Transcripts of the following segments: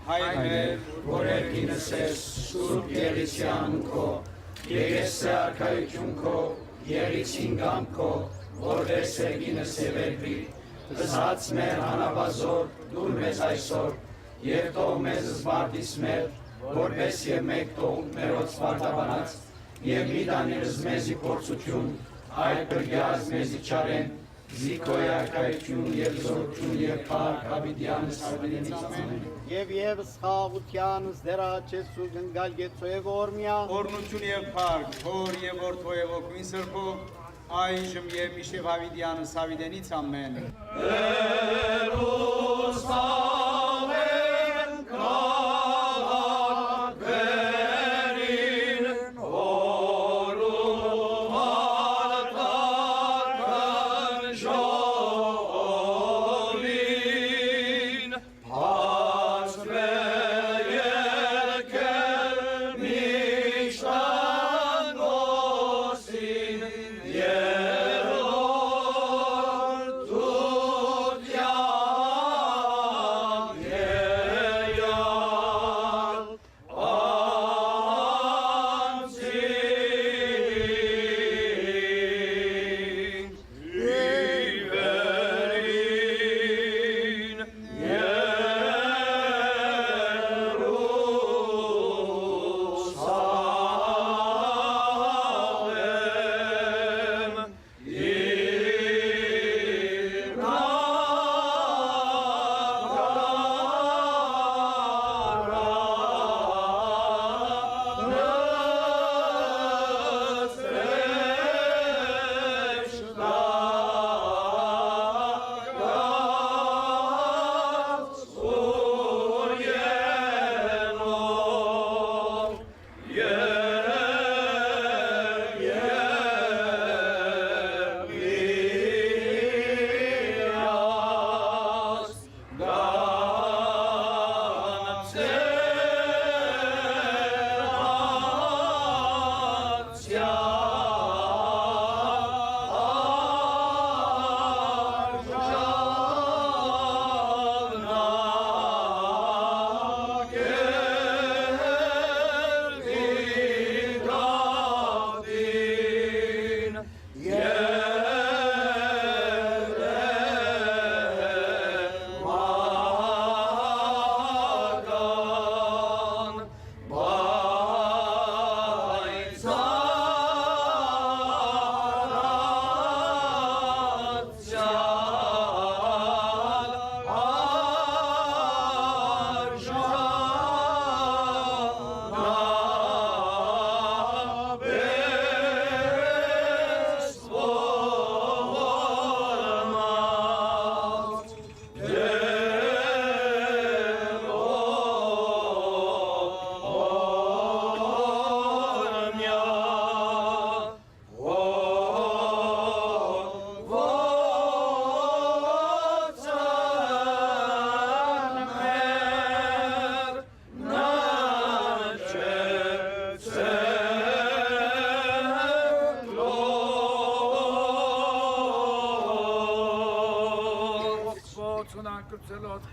Հայր որերկինս ես սուրբ եղիսյան քո, եղեսը արքայություն քո, եղիցին գամ քո, որ վերսերգինս եվերվի, զած մեր հանավազոր, դուր մեզ այսօր, և տող մեզ զվարդիս մեր, որպես և մեկ տող մերոց վարդաբանած, և մի դանիրս մեզի փորձություն, այդ բրգյազ մեզի չարեն, Զիկոյ արքայություն և զորություն և փառք հավիտյանս հավիտենից ամեն։ Եվ սխաղությանս դերաչես ու գնգալ գեցոյև օրմյան։ Օրնություն և փառք, հոր և որդո և օգույն սրբով, այժմ և միշև հավիտյանս հավիտենից ամեն։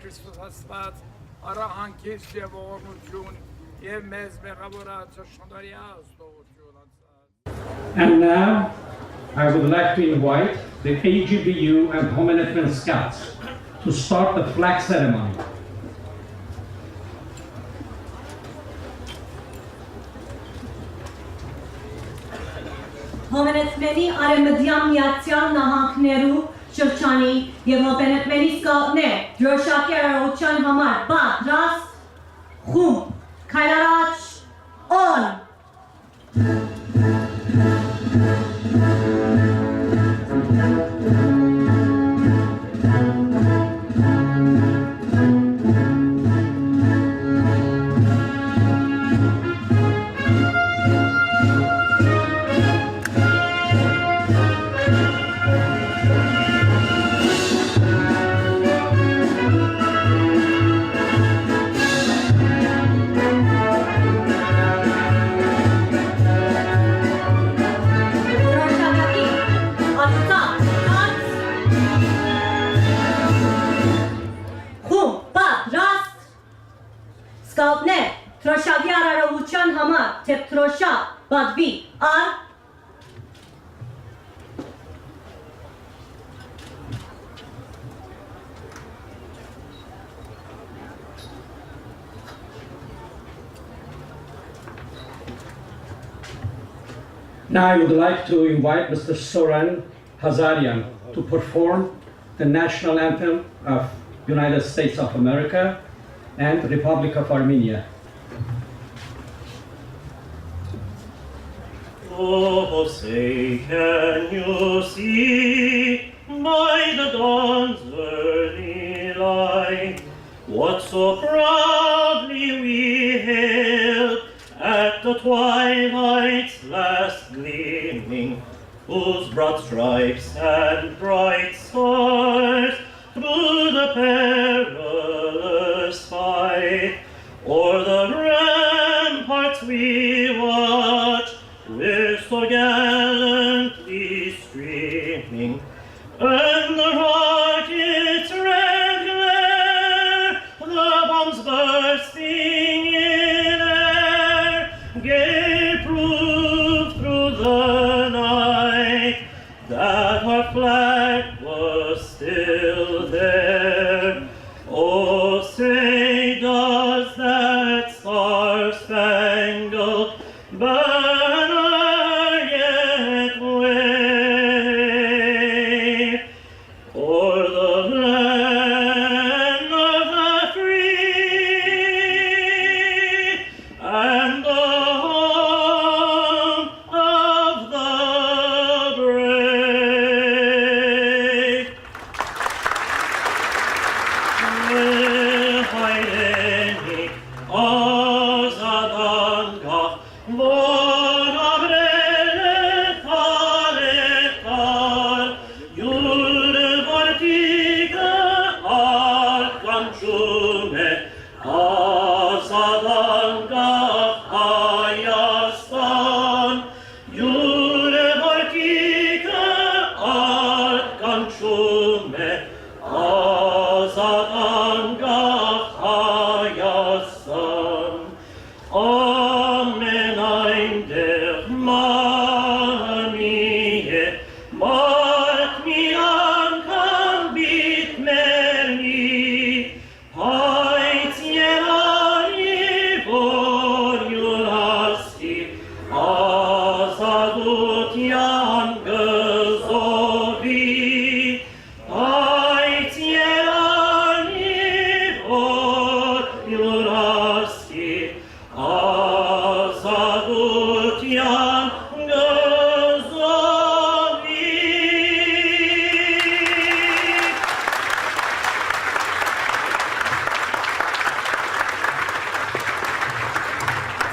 Քրիստոս Աստված արահանքից եւ ողորմություն եւ մեզ մեղավորած շնորհյա ստողություն անցած. And now I would like to invite the AGBU and Homenetmen Scouts to start the flag ceremony. Homenetmeni արեմդյան միացյալ նահանգներու շրջանի եւ հոբենետմենի սկաուտներ դրոշակի արարողության համար պատրաստ խումբ քայլարած on Teptrosha Badvi Ar Now I would like to invite Mr. Soren Hazarian to perform the national anthem of United States of America and Republic of Armenia. Oh, say, can you see by the dawn's early light what so proudly we hailed at the twilight's last gleaming, whose broad stripes and bright stars through the perilous fight o'er the ramparts we watch, we're so gallantly streaming, and the rocket's red glare, the bombs bursting in air, gave proof through the night that our flag was still there. Oh, say, does that star-spangled banner yet wave o'er the land of the free and the home of the brave? Hayni azadanga vonabrele taletar yul vartiga arkanchume azadanga hayastan yul vartiga arkanchume azadanga hayastan. Amen ein der Manie, Mark mi ankam bit merni, Heit jerani vorjulasti, Azadut jan gezovi, Heit jerani vorjulasti, Azadut jan gezovi.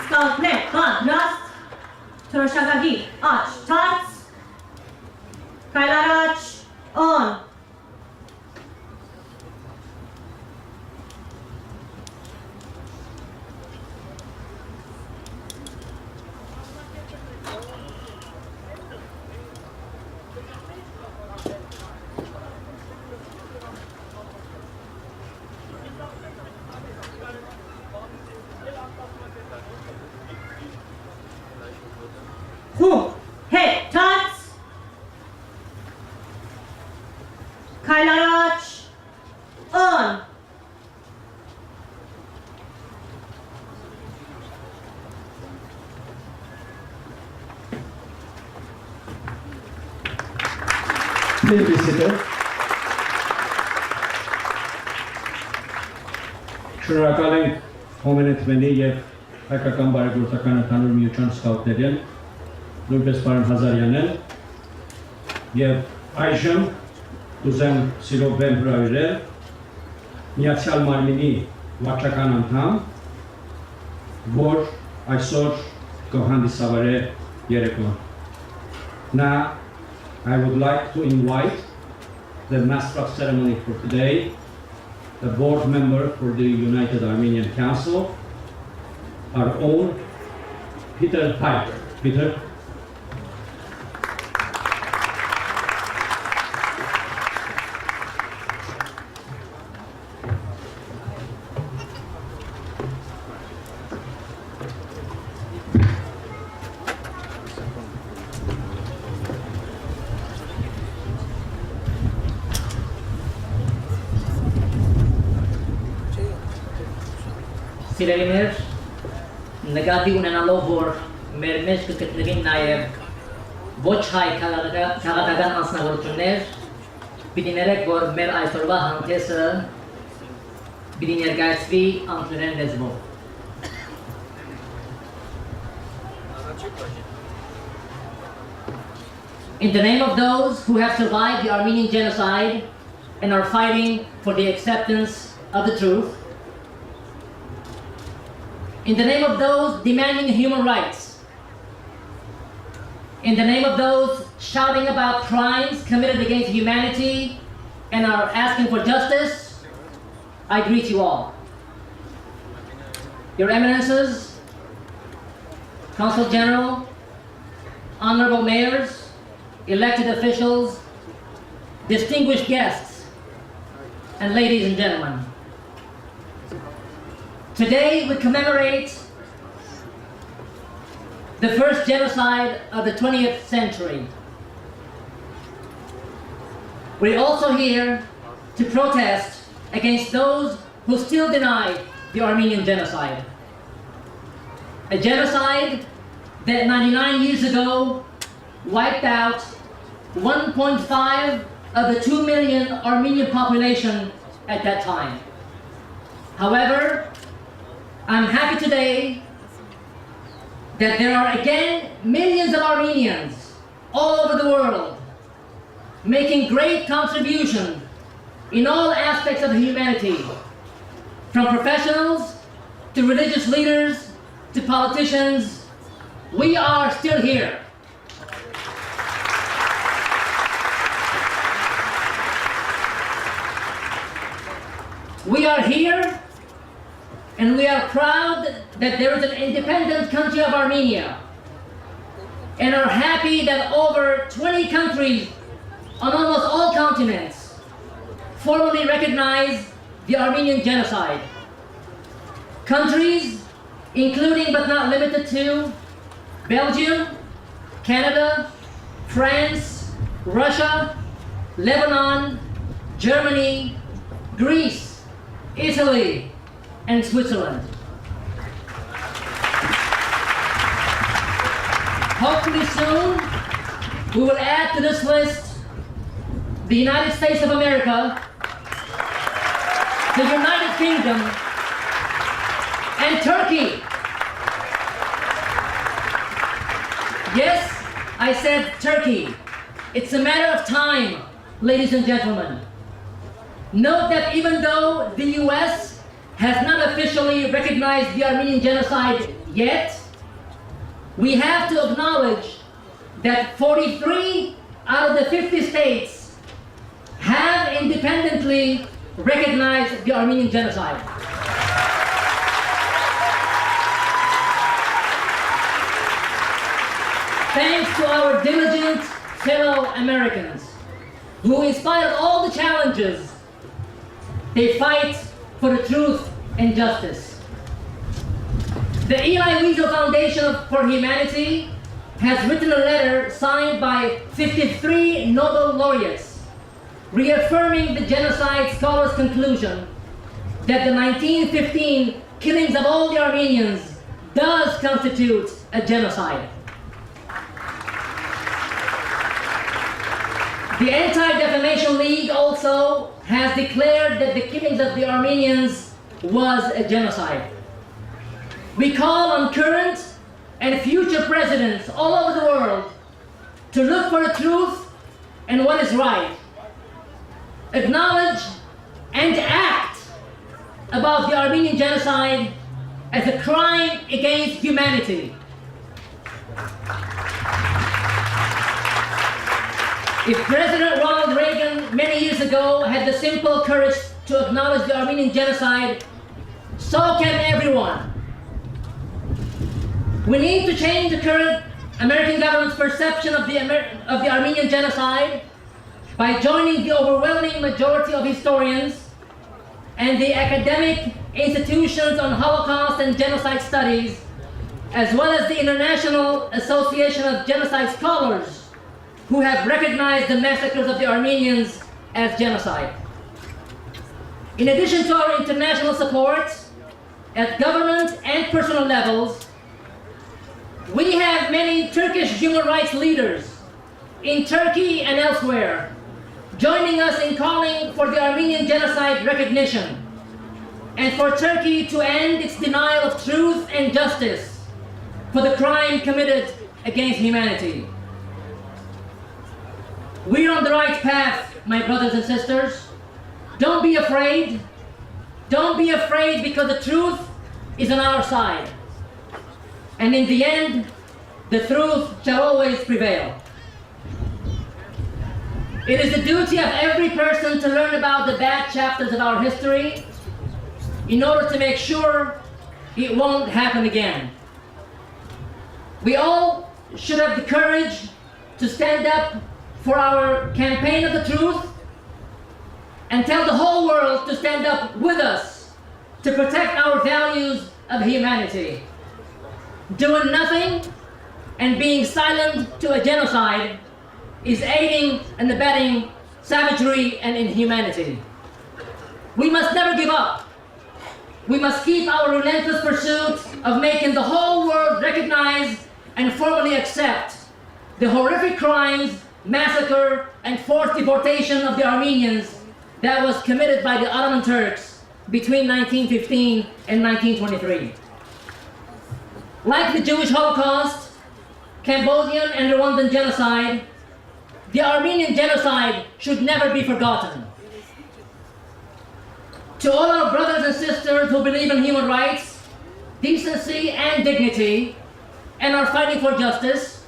Skalpne Bad Rast Troshagagi Ach Tats Kailarach On Hum He Tats Kailarach On Please be seated. Շնորհակալ ենք հոմենեթմենի և հայկական բարեգործական ընդհանուր միության սկաուտներին, նույնպես պարոն Հազարյանին, և այժմ ուզեմ սիրով բեմ հրավիրել Միացյալ Մարմինի վարչական անդամ, որ այսօր կհանդիսավարի երեկոն։ Now, I would like to invite the master of ceremony for today, the board member for the United Armenian Council, our own Peter Piper. Peter. Սիրելիներ, նկատի ունենալով, որ մեր մեջ կգտնվին նաև ոչ հայ քաղաքական անձնավորություններ, պիտի ներեք, որ մեր այսօրվա հանդեսը պիտի ներկայացվի անգլերեն լեզվով։ In the name of those who have survived the Armenian Genocide and are fighting for the acceptance of the truth, in the name of those demanding human rights, in the name of those shouting about crimes committed against humanity and are asking for justice, I greet you all. Your Eminences, Consul General, Honorable Mayors, elected officials, distinguished guests, and ladies and gentlemen. Today we commemorate the first genocide of the 20th century. We're also here to protest against those who still deny the Armenian Genocide. A genocide that 99 years ago wiped out 1.5 of the 2 million Armenian population at that time. However, I'm happy today that there are again millions of Armenians all over the world making great contribution in all aspects of humanity, from professionals to religious leaders to politicians. We are still here. We are here, and we are proud that there is an independent country of Armenia, and are happy that over 20 countries on almost all continents formally recognize the Armenian Genocide. Countries including but not limited to Belgium, Canada, France, Russia, Lebanon, Germany, Greece, Italy, and Switzerland. Hopefully soon, we will add to this list the United States of America, the United Kingdom, and Turkey. Yes, I said Turkey. It's a matter of time, ladies and gentlemen. Note that even though the US has not officially recognized the Armenian Genocide yet, we have to acknowledge that 43 out of the 50 states have independently recognized the Armenian Genocide. Thanks to our diligent fellow Americans, who in spite of all the challenges, they fight for the truth and justice. The Eli Wiesel Foundation for Humanity has written a letter signed by 53 Nobel laureates, reaffirming the genocide scholars' conclusion that the 1915 killings of all the Armenians does constitute a genocide. The Anti-Defamation League also has declared that the killings of the Armenians was a genocide. We call on current and future presidents all over the world to look for the truth and what is right, acknowledge and act about the Armenian Genocide as a crime against humanity. If President Ronald Reagan many years ago had the simple courage to acknowledge the Armenian Genocide, so can everyone. We need to change the current American government's perception of the Armenian Genocide by joining the overwhelming majority of historians and the academic institutions on Holocaust and genocide studies, as well as the International Association of Genocide Scholars, who have recognized the massacres of the Armenians as genocide. In addition to our international support, at government and personal levels, we have many Turkish human rights leaders in Turkey and elsewhere joining us in calling for the Armenian Genocide recognition and for Turkey to end its denial of truth and justice for the crime committed against humanity. We're on the right path, my brothers and sisters. Don't be afraid. Don't be afraid, because the truth is on our side. And in the end, the truth shall always prevail. It is the duty of every person to learn about the bad chapters of our history in order to make sure it won't happen again. We all should have the courage to stand up for our campaign of the truth and tell the whole world to stand up with us to protect our values of humanity. Doing nothing and being silent to a genocide is aiding and abetting savagery and inhumanity. We must never give up. We must keep our relentless pursuit of making the whole world recognize and formally accept the horrific crimes, massacre, and forced deportation of the Armenians that was committed by the Ottoman Turks between 1915 and 1923. Like the Jewish Holocaust, Cambodian and Rwandan genocide, the Armenian genocide should never be forgotten. To all our brothers and sisters who believe in human rights, decency and dignity, and are fighting for justice,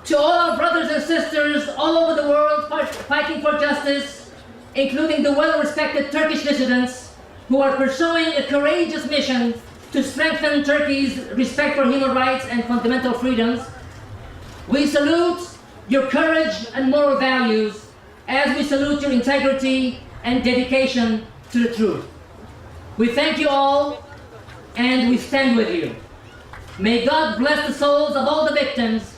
to all our brothers and sisters all over the world fighting for justice, including the well-respected Turkish dissidents who are pursuing a courageous mission to strengthen Turkey's respect for human rights and fundamental freedoms, we salute your courage and moral values as we salute your integrity and dedication to the truth. We thank you all and we stand with you. May God bless the souls of all the victims,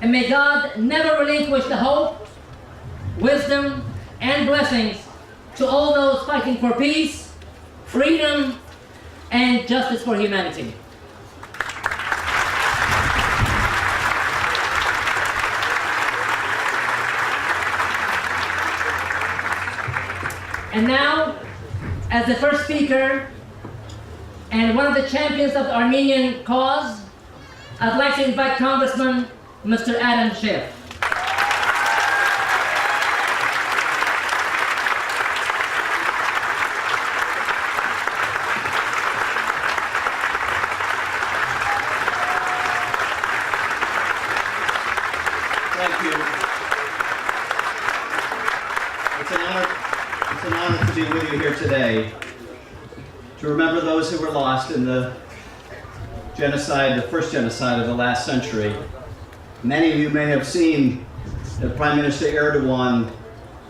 and may God never relinquish the hope, wisdom, and blessings to all those fighting for peace, freedom, and justice for humanity. And now, as the first speaker and one of the champions of the Armenian cause, I'd like to invite Congressman Mr. Adam Schiff. Thank you. It's an honor to be with you here today, to remember those who were lost in the genocide, the first genocide of the last century. Many of you may have seen that Prime Minister Erdogan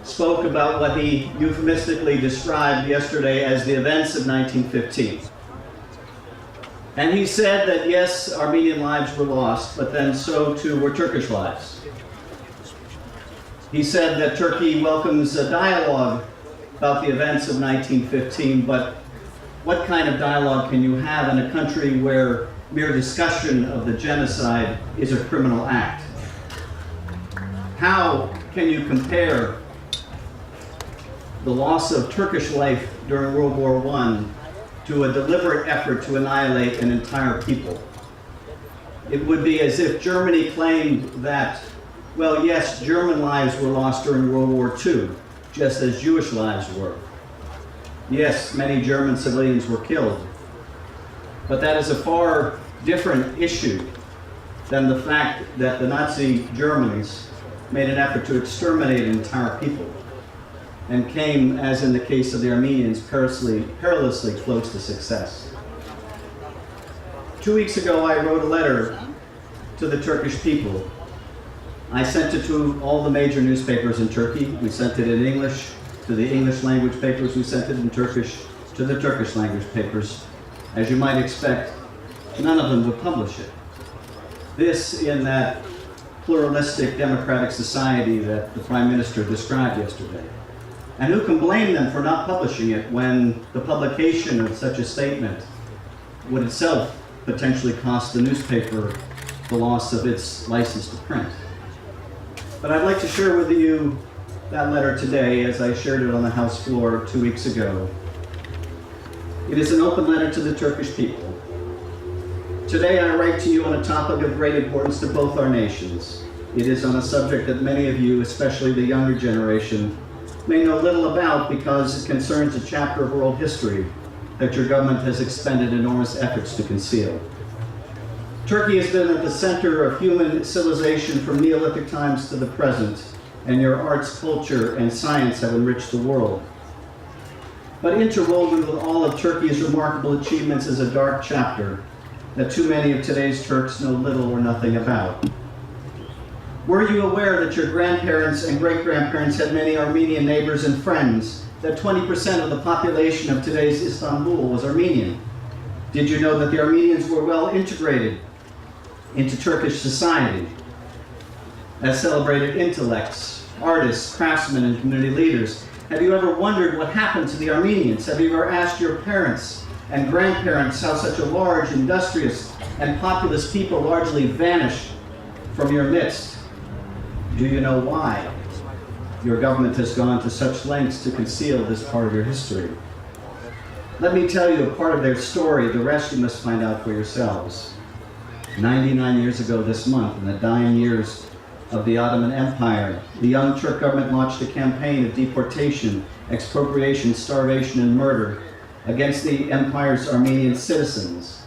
spoke about what he euphemistically described yesterday as the events of 1915. And he said that yes, Armenian lives were lost, but then so too were Turkish lives. He said that Turkey welcomes a dialogue about the events of 1915, but what kind of dialogue can you have in a country where mere discussion of the genocide is a criminal act? How can you compare the loss of Turkish life during World War I to a deliberate effort to annihilate an entire people? It would be as if Germany claimed that, well, yes, German lives were lost during World War II, just as Jewish lives were. Yes, many German civilians were killed, but that is a far different issue than the fact that the Nazi Germans made an effort to exterminate an entire people and came, as in the case of the Armenians, perilously close to success. 2 weeks ago, I wrote a letter to the Turkish people. I sent it to all the major newspapers in Turkey. We sent it in English to the English language papers. We sent it in Turkish to the Turkish language papers. As you might expect, none of them would publish it. This in that pluralistic democratic society that the Prime Minister described yesterday. And who can blame them for not publishing it when the publication of such a statement would itself potentially cost the newspaper the loss of its license to print? But I'd like to share with you that letter today as I shared it on the House floor 2 weeks ago. It is an open letter to the Turkish people. Today I write to you on a topic of great importance to both our nations. It is on a subject that many of you, especially the younger generation, may know little about because it concerns a chapter of world history that your government has expended enormous efforts to conceal. Turkey has been at the center of human civilization from Neolithic times to the present, and your arts, culture, and science have enriched the world. But interwoven with all of Turkey's remarkable achievements is a dark chapter that too many of today's Turks know little or nothing about. Were you aware that your grandparents and great-grandparents had many Armenian neighbors and friends, that 20% of the population of today's Istanbul was Armenian? Did you know that the Armenians were well integrated into Turkish society as celebrated intellects, artists, craftsmen, and community leaders? Have you ever wondered what happened to the Armenians? Have you ever asked your parents and grandparents how such a large, industrious, and populous people largely vanished from your midst? Do you know why your government has gone to such lengths to conceal this part of your history? Let me tell you a part of their story. The rest you must find out for yourselves. 99 years ago this month, in the dying years of the Ottoman Empire, the young Turk government launched a campaign of deportation, expropriation, starvation, and murder against the empire's Armenian citizens.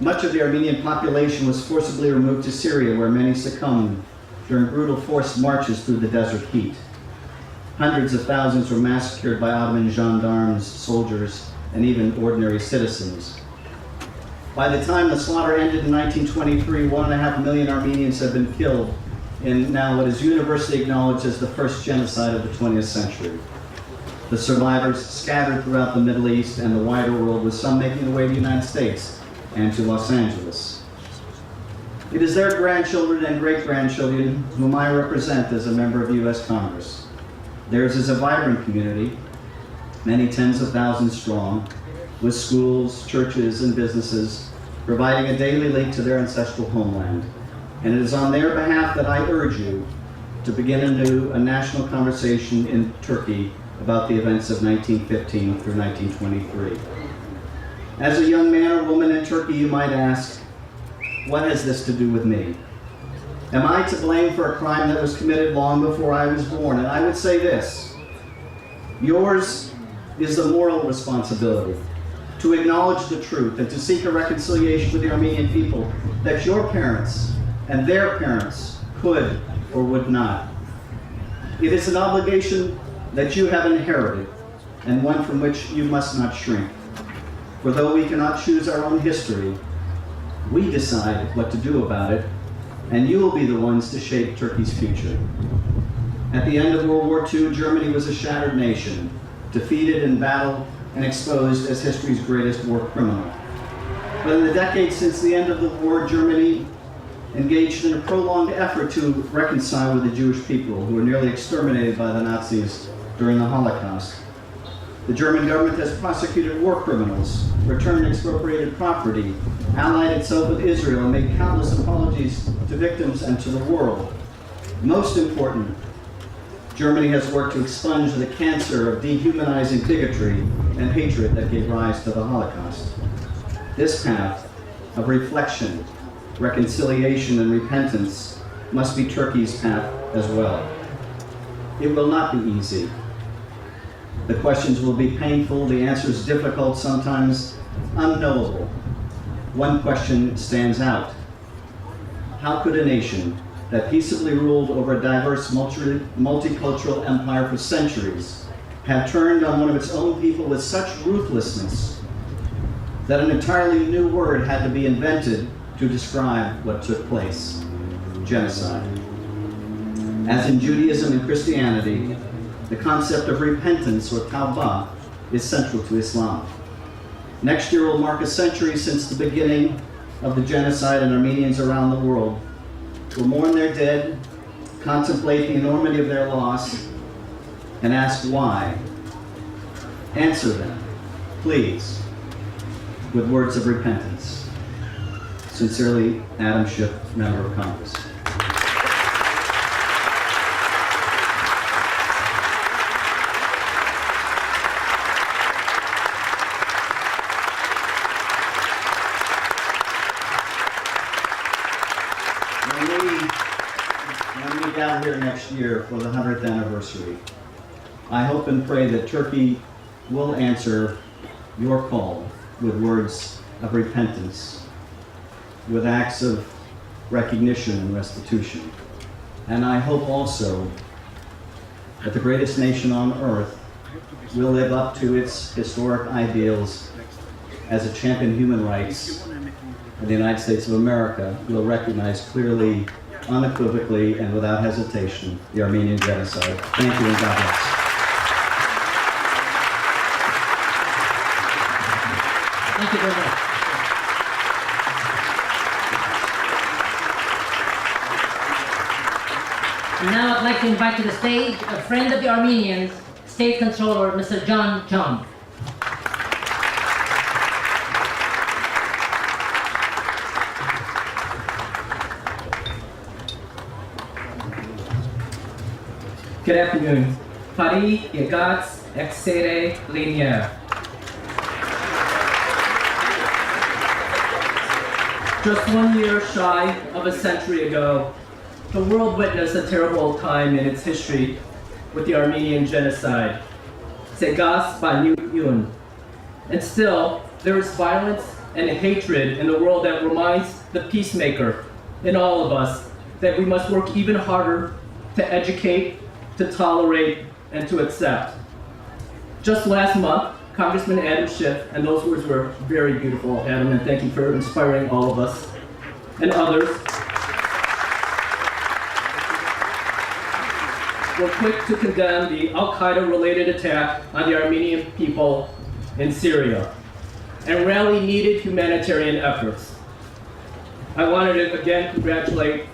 Much of the Armenian population was forcibly removed to Syria, where many succumbed during brutal forced marches through the desert heat. Hundreds of thousands were massacred by Ottoman gendarmes, soldiers, and even ordinary citizens. By the time the slaughter ended in 1923, 1.5 million Armenians had been killed in now what is universally acknowledged as the first genocide of the 20th century. The survivors scattered throughout the Middle East and the wider world, with some making their way to the United States and to Los Angeles. It is their grandchildren and great-grandchildren whom I represent as a member of the U.S. Congress. Theirs is a vibrant community, many tens of thousands strong, with schools, churches, and businesses, providing a daily link to their ancestral homeland. And it is on their behalf that I urge you to begin anew a national conversation in Turkey about the events of 1915 through 1923. As a young man or woman in Turkey, you might ask, what has this to do with me? Am I to blame for a crime that was committed long before I was born? And I would say this: yours is the moral responsibility to acknowledge the truth and to seek a reconciliation with the Armenian people that your parents and their parents could or would not. It is an obligation that you have inherited, and one from which you must not shrink. For though we cannot choose our own history, we decide what to do about it, and you will be the ones to shape Turkey's future. At the end of World War II, Germany was a shattered nation, defeated in battle and exposed as history's greatest war criminal. But in the decades since the end of the war, Germany engaged in a prolonged effort to reconcile with the Jewish people who were nearly exterminated by the Nazis during the Holocaust. The German government has prosecuted war criminals, returned expropriated property, allied itself with Israel, and made countless apologies to victims and to the world. Most important, Germany has worked to expunge the cancer of dehumanizing bigotry and hatred that gave rise to the Holocaust. This path of reflection, reconciliation, and repentance must be Turkey's path as well. It will not be easy. The questions will be painful, the answers difficult, sometimes unknowable. One question stands out. How could a nation that peaceably ruled over a diverse multicultural empire for centuries have turned on one of its own people with such ruthlessness that an entirely new word had to be invented to describe what took place? Genocide. As in Judaism and Christianity, the concept of repentance, or tawbah, is central to Islam. Next year will mark a century since the beginning of the genocide, and Armenians around the world will mourn their dead, contemplate the enormity of their loss, and ask why, answer them, please, with words of repentance. Sincerely, Adam Schiff, Member of Congress. When we gather here next year for the 100th anniversary, I hope and pray that Turkey will answer your call with words of repentance, with acts of recognition and restitution. And I hope also that the greatest nation on earth will live up to its historic ideals as a champion of human rights, and the United States of America will recognize clearly, unequivocally, and without hesitation the Armenian Genocide. Thank you and God bless. Thank you very much. And now I'd like to invite to the stage a friend of the Armenians, State Controller, Mr. John Chong. Good afternoon. Pari Yagats Exere Linia. Just 1 year shy of a century ago, the world witnessed a terrible time in its history with the Armenian Genocide. Segas Banyun. And still, there is violence and hatred in the world that reminds the peacemaker in all of us that we must work even harder to educate, to tolerate, and to accept. Just last month, Congressman Adam Schiff, and those words were very beautiful, Adam, and thank you for inspiring all of us and others, were quick to condemn the Al-Qaeda-related attack on the Armenian people in Syria and rally needed humanitarian efforts. I wanted to again congratulate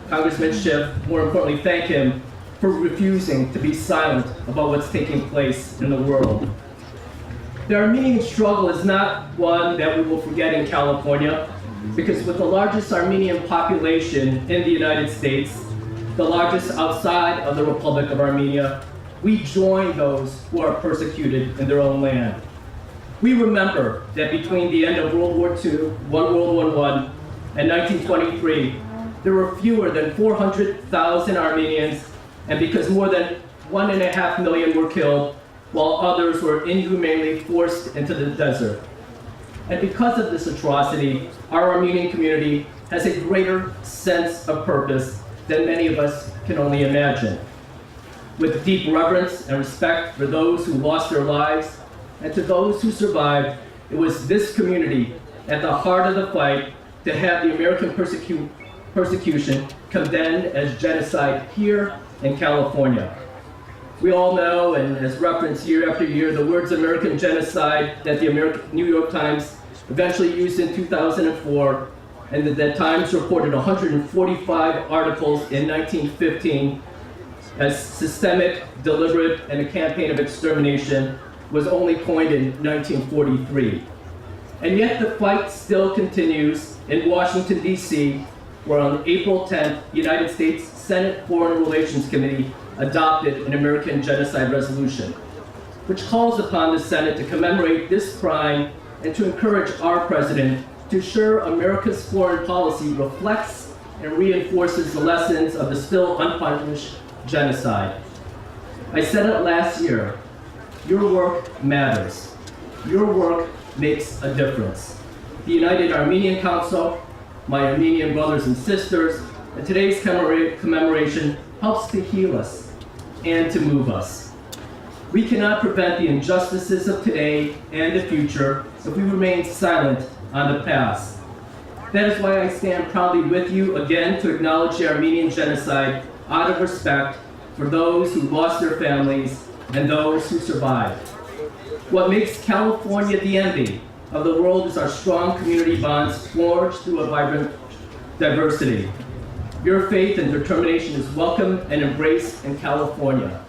Congressman Schiff, more importantly thank him for refusing to be silent about what's taking place in the world. The Armenian struggle is not one that we will forget in California, because with the largest Armenian population in the United States, the largest outside of the Republic of Armenia, we join those who are persecuted in their own land. We remember that between the end of World War II, World War I, and 1923, there were fewer than 400,000 Armenians, and because more than 1.5 million were killed, while others were inhumanely forced into the desert. And because of this atrocity, our Armenian community has a greater sense of purpose than many of us can only imagine. With deep reverence and respect for those who lost their lives, and to those who survived, it was this community at the heart of the fight to have the American persecution condemned as genocide here in California. We all know, and as referenced year after year, the words American genocide that the New York Times eventually used in 2004, and that Times reported 145 articles in 1915 as systemic, deliberate, and a campaign of extermination, was only coined in 1943. And yet the fight still continues in Washington, D.C., where on April 10th, the United States Senate Foreign Relations Committee adopted an American Genocide resolution, which calls upon the Senate to commemorate this crime and to encourage our president to ensure America's foreign policy reflects and reinforces the lessons of the still unpunished genocide. I said it last year, your work matters. Your work makes a difference. The United Armenian Council, my Armenian brothers and sisters, and today's commemoration helps to heal us and to move us. We cannot prevent the injustices of today and the future if we remain silent on the past. That is why I stand proudly with you again to acknowledge the Armenian Genocide out of respect for those who lost their families and those who survived. What makes California the envy of the world is our strong community bonds forged through a vibrant diversity. Your faith and determination is welcome and embraced in California.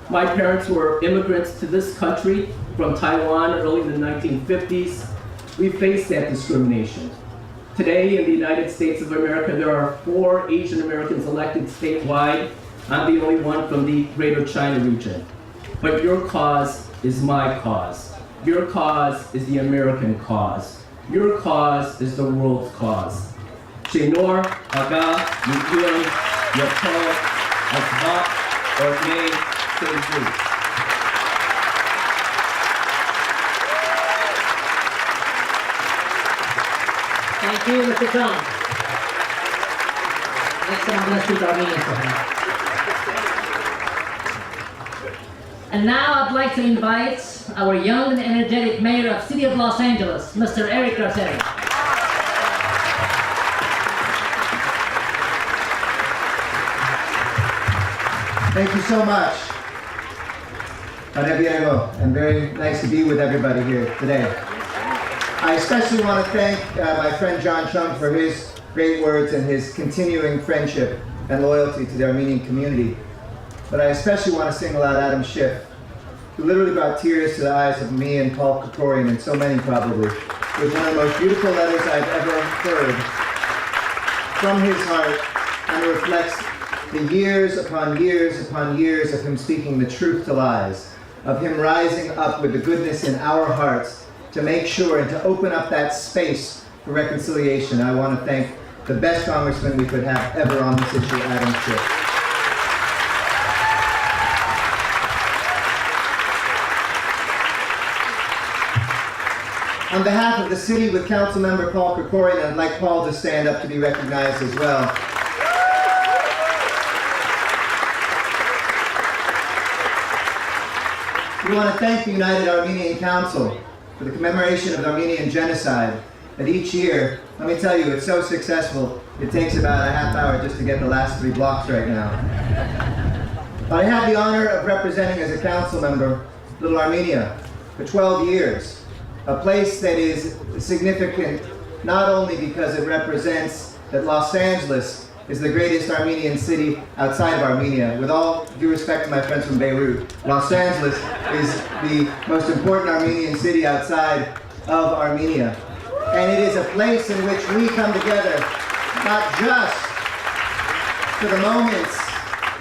My parents were immigrants to this country from Taiwan early in the 1950s. We faced that discrimination. Today in the United States of America, there are 4 Asian Americans elected statewide. I'm the only one from the Greater China region. But your cause is my cause. Your cause is the American cause. Your cause is the world's cause. Shenor, Aga, Yuyun, Yato, Asvat, Orne, Seju. Thank you, Mr. Chung. Next time, I'm going to speak Armenian for him. And now I'd like to invite our young and energetic mayor of City of Los Angeles, Mr. Eric Garcetti. Thank you so much. And very nice to be with everybody here today. I especially want to thank my friend John Chung for his great words and his continuing friendship and loyalty to the Armenian community. But I especially want to single out Adam Schiff, who literally brought tears to the eyes of me and Paul Krikorian and so many probably. It was one of the most beautiful letters I've ever heard from his heart, and it reflects the years upon years upon years of him speaking the truth to lies, of him rising up with the goodness in our hearts to make sure and to open up that space for reconciliation. I want to thank the best congressman we could have ever on this issue, Adam Schiff. On behalf of the city, with Councilmember Paul Krikorian, I'd like Paul to stand up to be recognized as well. We want to thank the United Armenian Council for the commemoration of the Armenian Genocide. That each year, let me tell you, it's so successful, it takes about a half hour just to get the last 3 blocks right now. But I had the honor of representing as a council member Little Armenia for 12 years. A place that is significant not only because it represents that Los Angeles is the greatest Armenian city outside of Armenia. With all due respect to my friends from Beirut, Los Angeles is the most important Armenian city outside of Armenia. And it is a place in which we come together, not just for the moments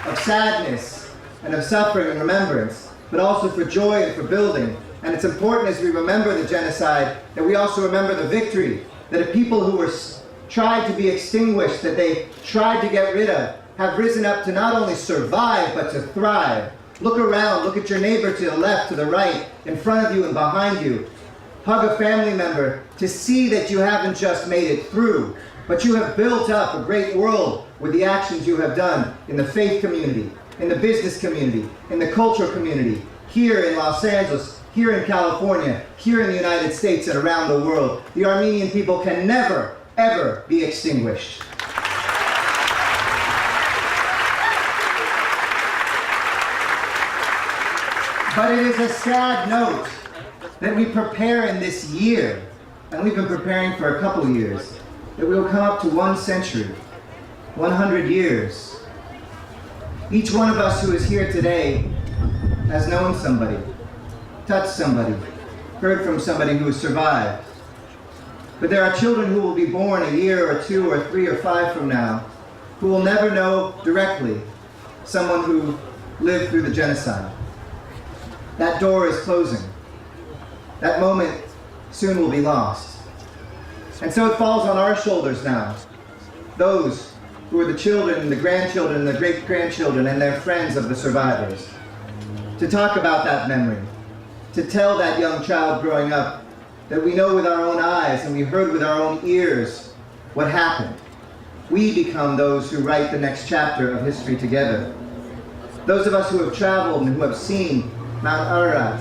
of sadness and of suffering and remembrance, but also for joy and for building. And it's important as we remember the genocide that we also remember the victory, that a people who were tried to be extinguished, that they tried to get rid of, have risen up to not only survive, but to thrive. Look around, look at your neighbor to the left, to the right, in front of you and behind you. Hug a family member to see that you haven't just made it through, but you have built up a great world with the actions you have done in the faith community, in the business community, in the cultural community, here in Los Angeles, here in California, here in the United States and around the world. The Armenian people can never, ever be extinguished. But it is a sad note that we prepare in this year, and we've been preparing for a couple years, that we will come up to 1 century, 100 years. Each one of us who is here today has known somebody, touched somebody, heard from somebody who has survived. But there are children who will be born a year or 2 or 3 or 5 from now who will never know directly someone who lived through the genocide. That door is closing. That moment soon will be lost. And so it falls on our shoulders now, those who are the children and the grandchildren and the great-grandchildren and their friends of the survivors, to talk about that memory, to tell that young child growing up that we know with our own eyes and we heard with our own ears what happened. We become those who write the next chapter of history together. Those of us who have traveled and who have seen Mount Ararat,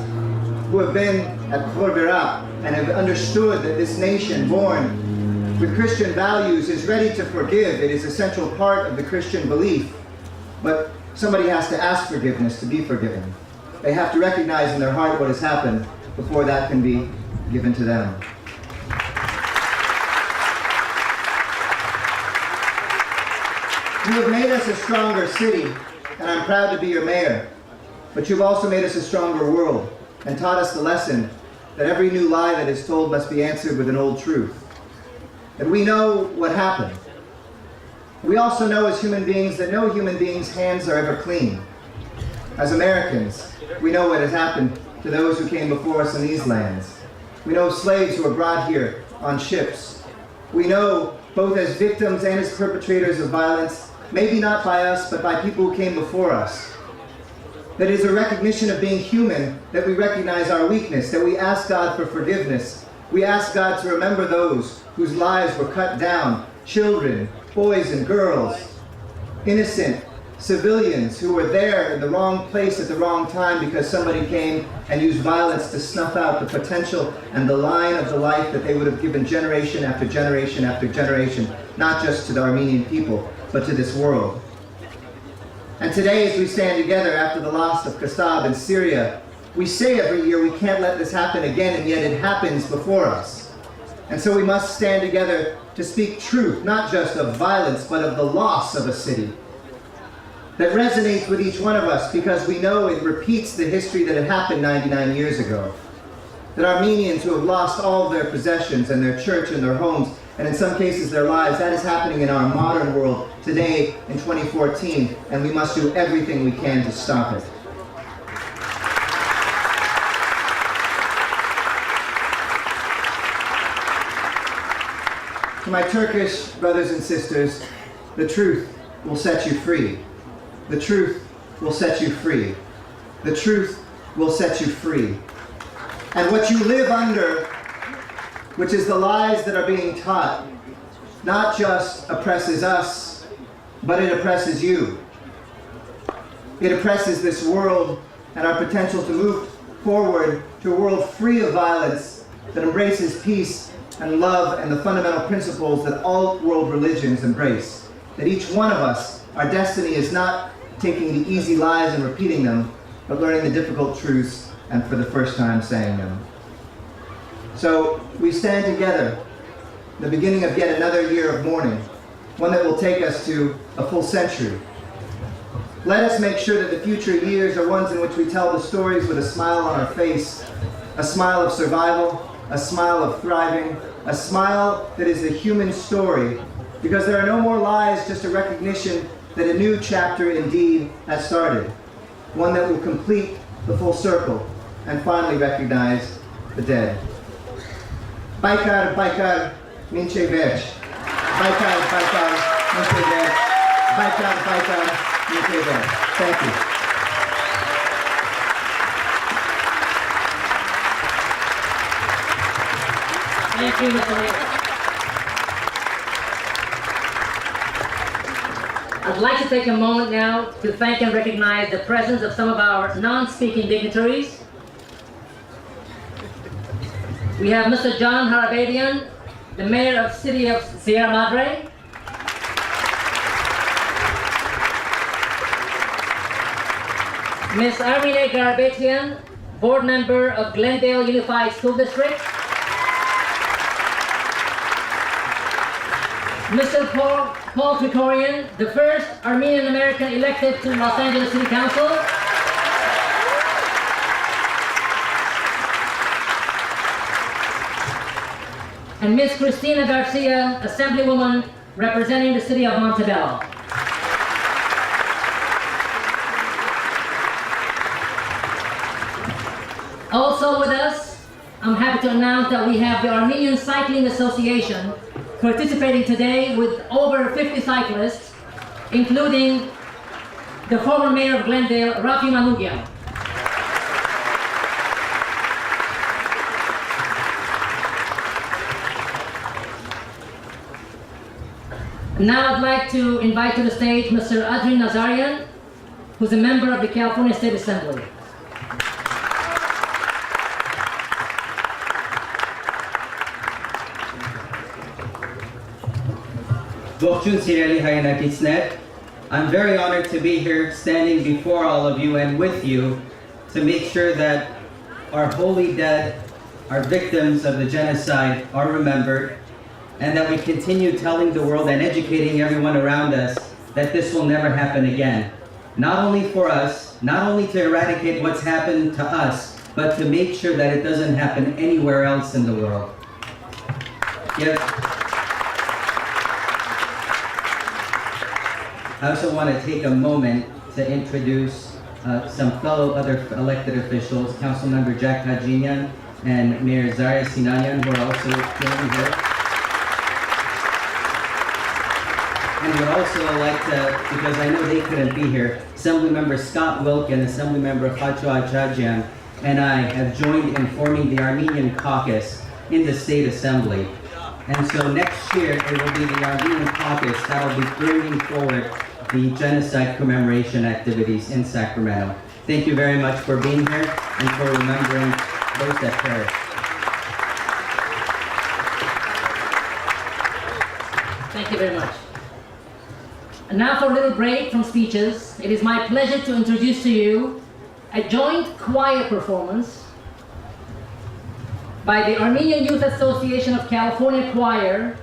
who have been at Khor Virap and have understood that this nation born with Christian values is ready to forgive. It is a central part of the Christian belief. But somebody has to ask forgiveness to be forgiven. They have to recognize in their heart what has happened before that can be given to them. You have made us a stronger city, and I'm proud to be your mayor. but you've also made us a stronger world and taught us the lesson that every new lie that is told must be answered with an old truth. That we know what happened. We also know as human beings that no human being's hands are ever clean. As Americans, we know what has happened to those who came before us in these lands. We know slaves who were brought here on ships. We know, both as victims and as perpetrators of violence, maybe not by us, but by people who came before us. That it is a recognition of being human that we recognize our weakness, that we ask God for forgiveness. We ask God to remember those whose lives were cut down, children, boys and girls, innocent civilians who were there in the wrong place at the wrong time because somebody came and used violence to snuff out the potential and the line of the life that they would have given generation after generation after generation, not just to the Armenian people, but to this world. And today, as we stand together after the loss of Kasab in Syria, we say every year we can't let this happen again, and yet it happens before us. And so we must stand together to speak truth, not just of violence, but of the loss of a city. That resonates with each one of us because we know it repeats the history that had happened 99 years ago. That Armenians who have lost all of their possessions and their church and their homes, and in some cases their lives, that is happening in our modern world today in 2014, and we must do everything we can to stop it. To my Turkish brothers and sisters, the truth will set you free. The truth will set you free. The truth will set you free. And what you live under, which is the lies that are being taught, not just oppresses us, but it oppresses you. It oppresses this world and our potential to move forward to a world free of violence that embraces peace and love and the fundamental principles that all world religions embrace. That each one of us, our destiny is not taking the easy lies and repeating them, but learning the difficult truths and for the first time saying them. So we stand together, the beginning of yet another year of mourning, one that will take us to a full century. Let us make sure that the future years are ones in which we tell the stories with a smile on our face, a smile of survival, a smile of thriving, a smile that is the human story, because there are no more lies, just a recognition that a new chapter indeed has started, one that will complete the full circle and finally recognize the dead. Baykar, Baykar, Minche Verch. Baykar, Baykar, Minche Verch. Baykar, Baykar, Minche Verch. Thank you. Thank you, Mr. Leader. I'd like to take a moment now to thank and recognize the presence of some of our non-speaking dignitaries. We have Mr. John Harabadian, the Mayor of the City of Sierra Madre. Ms. Armine Garabetian, Board Member of Glendale Unified School District. Mr. Paul Krikorian, the first Armenian American elected to Los Angeles City Council. And Ms. Cristina Garcia, Assemblywoman representing the city of Montebello. Also with us, I'm happy to announce that we have the Armenian Cycling Association participating today with over 50 cyclists, including the former mayor of Glendale, Rafi Manugyan. Now I'd like to invite to the stage Mr. Adrian Nazarian, who's a member of the California State Assembly. I'm very honored to be here standing before all of you and with you to make sure that our holy dead, our victims of the genocide are remembered, and that we continue telling the world and educating everyone around us that this will never happen again. not only for us, not only to eradicate what's happened to us, but to make sure that it doesn't happen anywhere else in the world. Yes. I also want to take a moment to introduce some fellow other elected officials, Councilmember Jack Hajinian and Mayor Zaria Sinanian, who are also joining here. And would also like to, because I know they couldn't be here, Assemblymember Scott Wilk and Assemblymember Fatwa Ajajian and I have joined in forming the Armenian Caucus in the State Assembly. And so next year, it will be the Armenian Caucus that will be bringing forward the genocide commemoration activities in Sacramento. Thank you very much for being here and for remembering those that perished. Thank you very much. And now for a little break from speeches, it is my pleasure to introduce to you a joint choir performance by the Armenian Youth Association of California Choir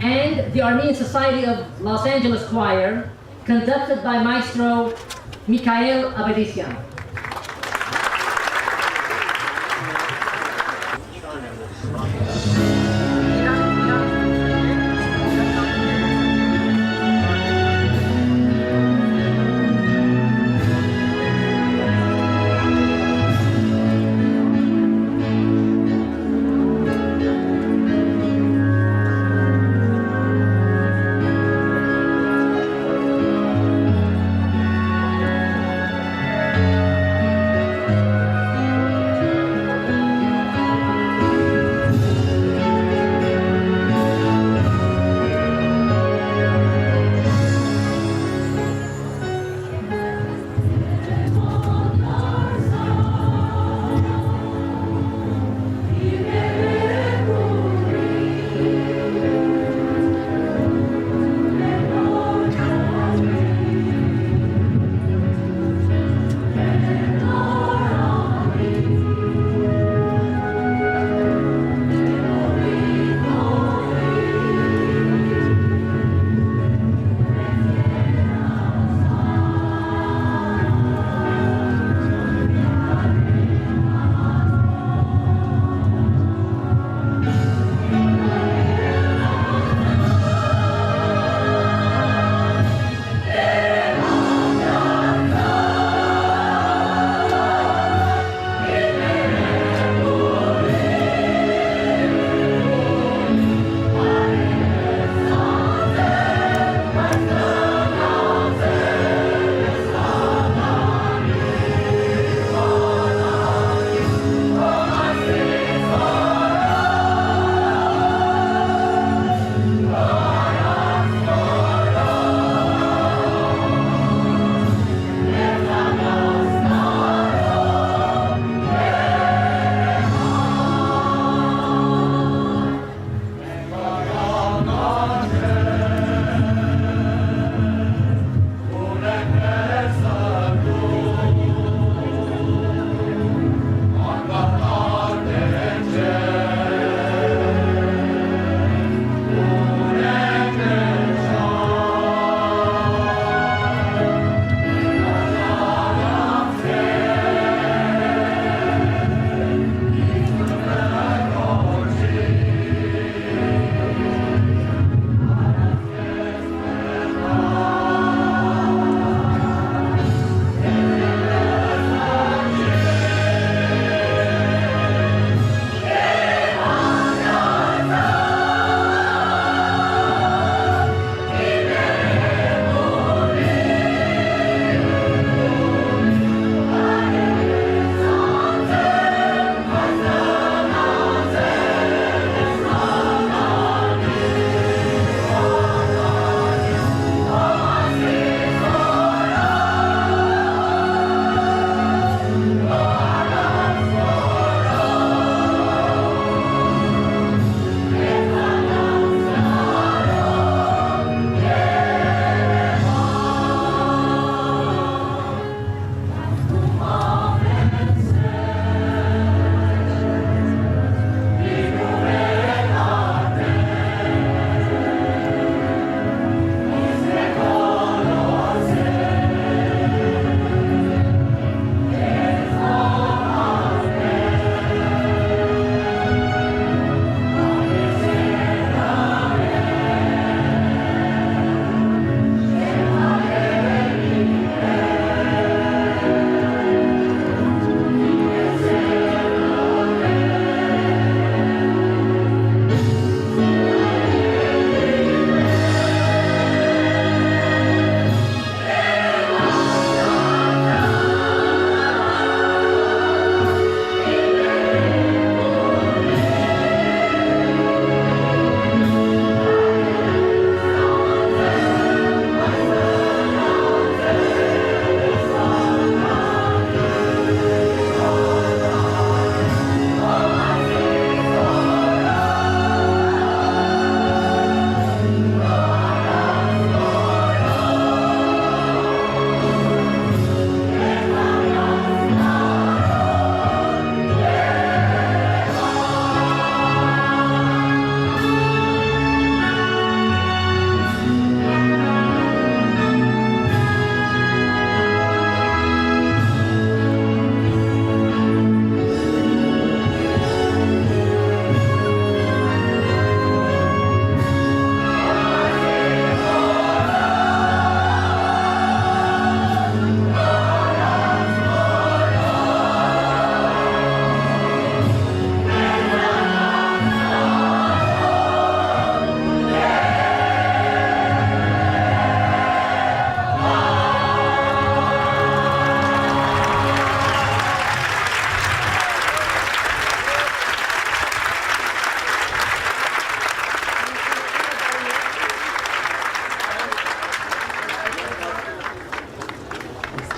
and the Armenian Society of Los Angeles Choir, conducted by Maestro Mikhail Abedisyan.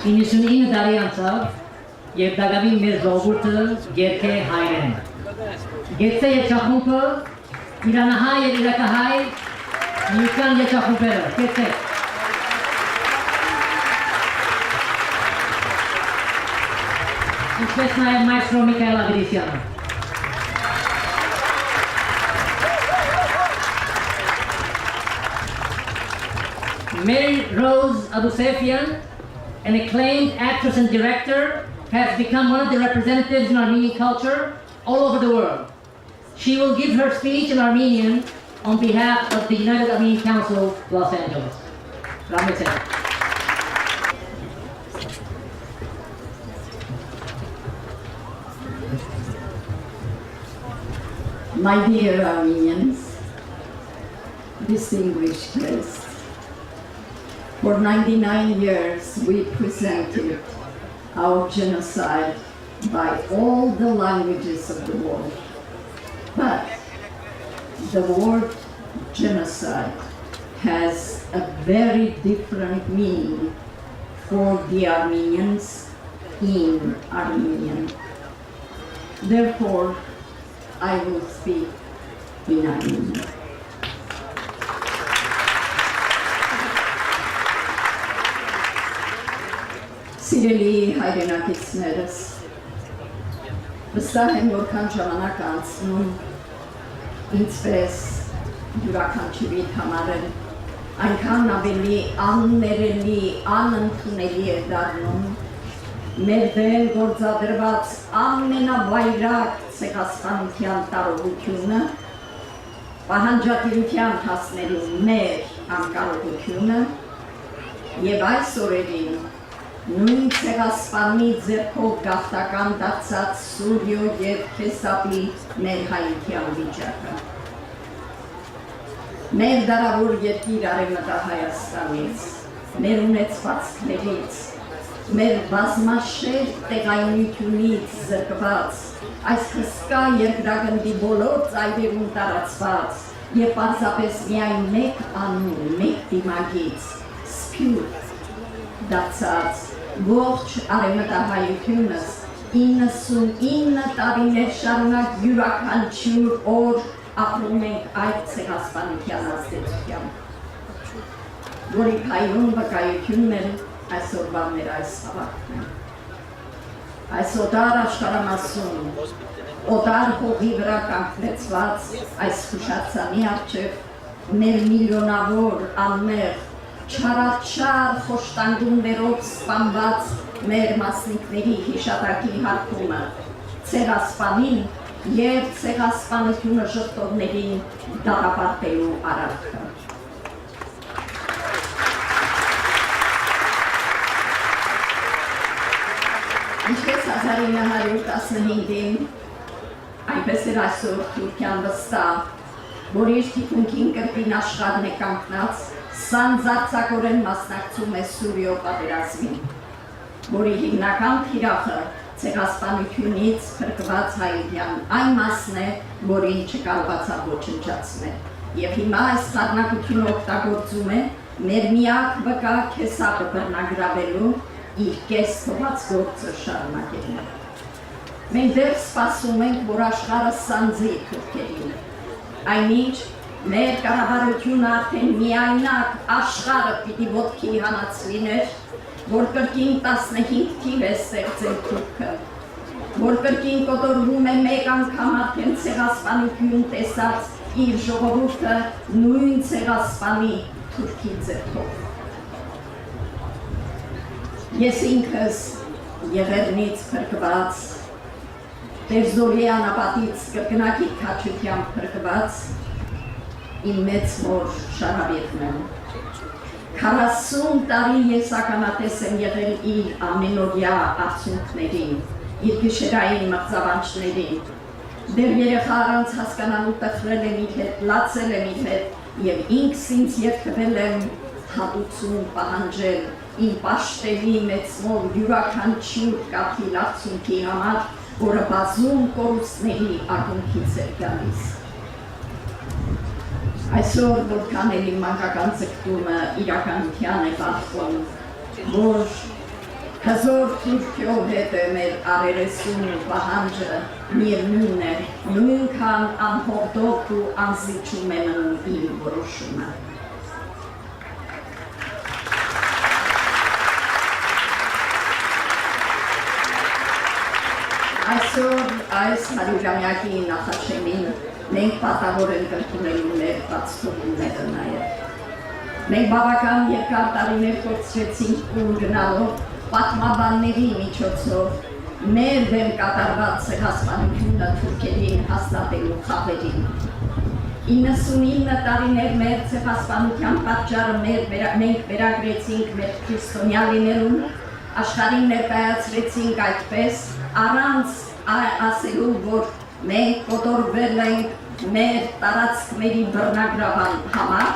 99 տարի անցավ եւ դակավին մեր ժողովուրդը գերքե հայրեն։ Գեցե երջախումբը իրանահայ եւ իրաքահայ միության երջախումբերը։ Գեցե։ Ինչպես նաեւ մայստրո Միքայել Ագրիսյանը։ Mary Rose Abusefian, an acclaimed actress and director, has become one of the representatives in Armenian culture all over the world. She will give her speech in Armenian on behalf of the United Armenian Council, Los Angeles. Ramazan. My dear Armenians, distinguished guests, for 99 years we presented our genocide by all the languages of the world. But the word genocide has a very different meaning for the Armenians in Armenian. Therefore, I will speak in Armenian. Սիրելի հայրենակիցներս, վստահ եմ, որքան ժամանակ անցնում, ինչպես յուրաքանչյուրի համար այնքան ավելի աններելի, անընդունելի է դառնում մեր դեմ գործադրված ամենավայրակ ցեղասպանության տարողությունը, պահանջատիրության հասնելու մեր անկարողությունը եւ այս օրերին նույն ցեղասպանի ձեռքով գաղթական դարձած Սուրյո եւ Քեսապի մեր հայության վիճակը։ Մեր դարավոր երկիր Արևմտահայաստանից, մեր ունեցվածքներից, մեր բազմաշերտ տեղայնությունից զրկված, այս հսկա երկրագնդի բոլոր ծայրերում տարածված եւ պարզապես միայն մեկ անուն, մեկ դիմագիծ, սփյուռք դարձած ողջ արևմտահայությունս 99 տարիներ շարունակ յուրաքանչյուր օր ապրում ենք այդ ցեղասպանության ազդեցությամբ, որի փայլուն վկայությունն էլ այսօրվա մեր այս հավաքն է։ Այս օտար աշխարհամասում, օտար հողի վրա կանգնեցված այս խուշացանի առջև մեր միլիոնավոր անմեղ չարաչար խոշտանգումներով սպանված մեր մասնիկների հիշատակի հարգումը, ցեղասպանին և ցեղասպանությունը շղթողներին դատապարտելու արարքը։ Ինչպես 1915-ին, այնպես էր այսօր Թուրքիան վստահ, որ իր թիկունքին կրկին աշխարհն է կանգնած, սանձարձակորեն մասնակցում է Սուրիո պատերազմին, որի հիմնական թիրախը ցեղասպանությունից փրկված հայության այն մասն է, որին չկարողացավ ոչնչացնել։ Եվ հիմա այս խառնակությունը օգտագործում է մեր միակ վկա Քեսապը բռնագրավելու իր կես թողած գործը շարունակելու։ Մենք դեռ սպասում ենք, որ աշխարհը սանձի թուրքերին, այնինչ մեր կառավարությունը արդեն միայնակ աշխարհը պիտի ոտքի հանած լիներ, որ կրկին 15 թիվ է ստեղծել Թուրքը, որ կրկին կոտորվում է մեկ անգամ արդեն ցեղասպանություն տեսած իր ժողովուրդը նույն ցեղասպանի Թուրքի ձեռքով։ Ես ինքս Եղեռնից փրկված, Տերզորի անապատից կրկնակի քաչությամբ փրկված իմ մեծ մոր Շարավետն եմ։ 40 տարի ես ականատես եմ եղել իր ամենօրյա արդյունքներին, իր գիշերային մղձավանջներին, դեռ երեխա առանց հասկանալու տխրել եմ իր հետ, լացել եմ իր հետ և ինքս ինձ երդվել եմ հատուցում պահանջել իմ պաշտելի մեծ մոր յուրաքանչյուր կաթիլ արդյունքի համար, որը բազում կորուստների ակունքից էր գալիս։ Այսօր որքան էլ իմ մանկական ձգտումը իրականության է բախվում, որ Հզոր Թուրքիով հետ է մեր արերեսուն ու պահանջը միևնույն է, նույնքան անհորդոք ու անզիջում է մնում իմ որոշումը։ Այսօր այս հարյուրամյակի նախաշեմին մենք պատահոր ենք ընդունելու մեր բացթողումները նաև։ Մենք բավական երկար տարիներ կորցրեցինք ու գնալով պատմաբանների միջոցով մեր դեմ կատարված ցեղասպանությունը թուրքերին հաստատելու խաղերին։ 99 տարիներ մեր ցեղասպանության պատճառը մենք վերագրեցինք մեր քրիստոնյա լինելուն, աշխարհին ներկայացրեցինք այդպես, առանց ասելու, որ մենք կոտորվել ենք մեր տարածքների բռնագրավան համար,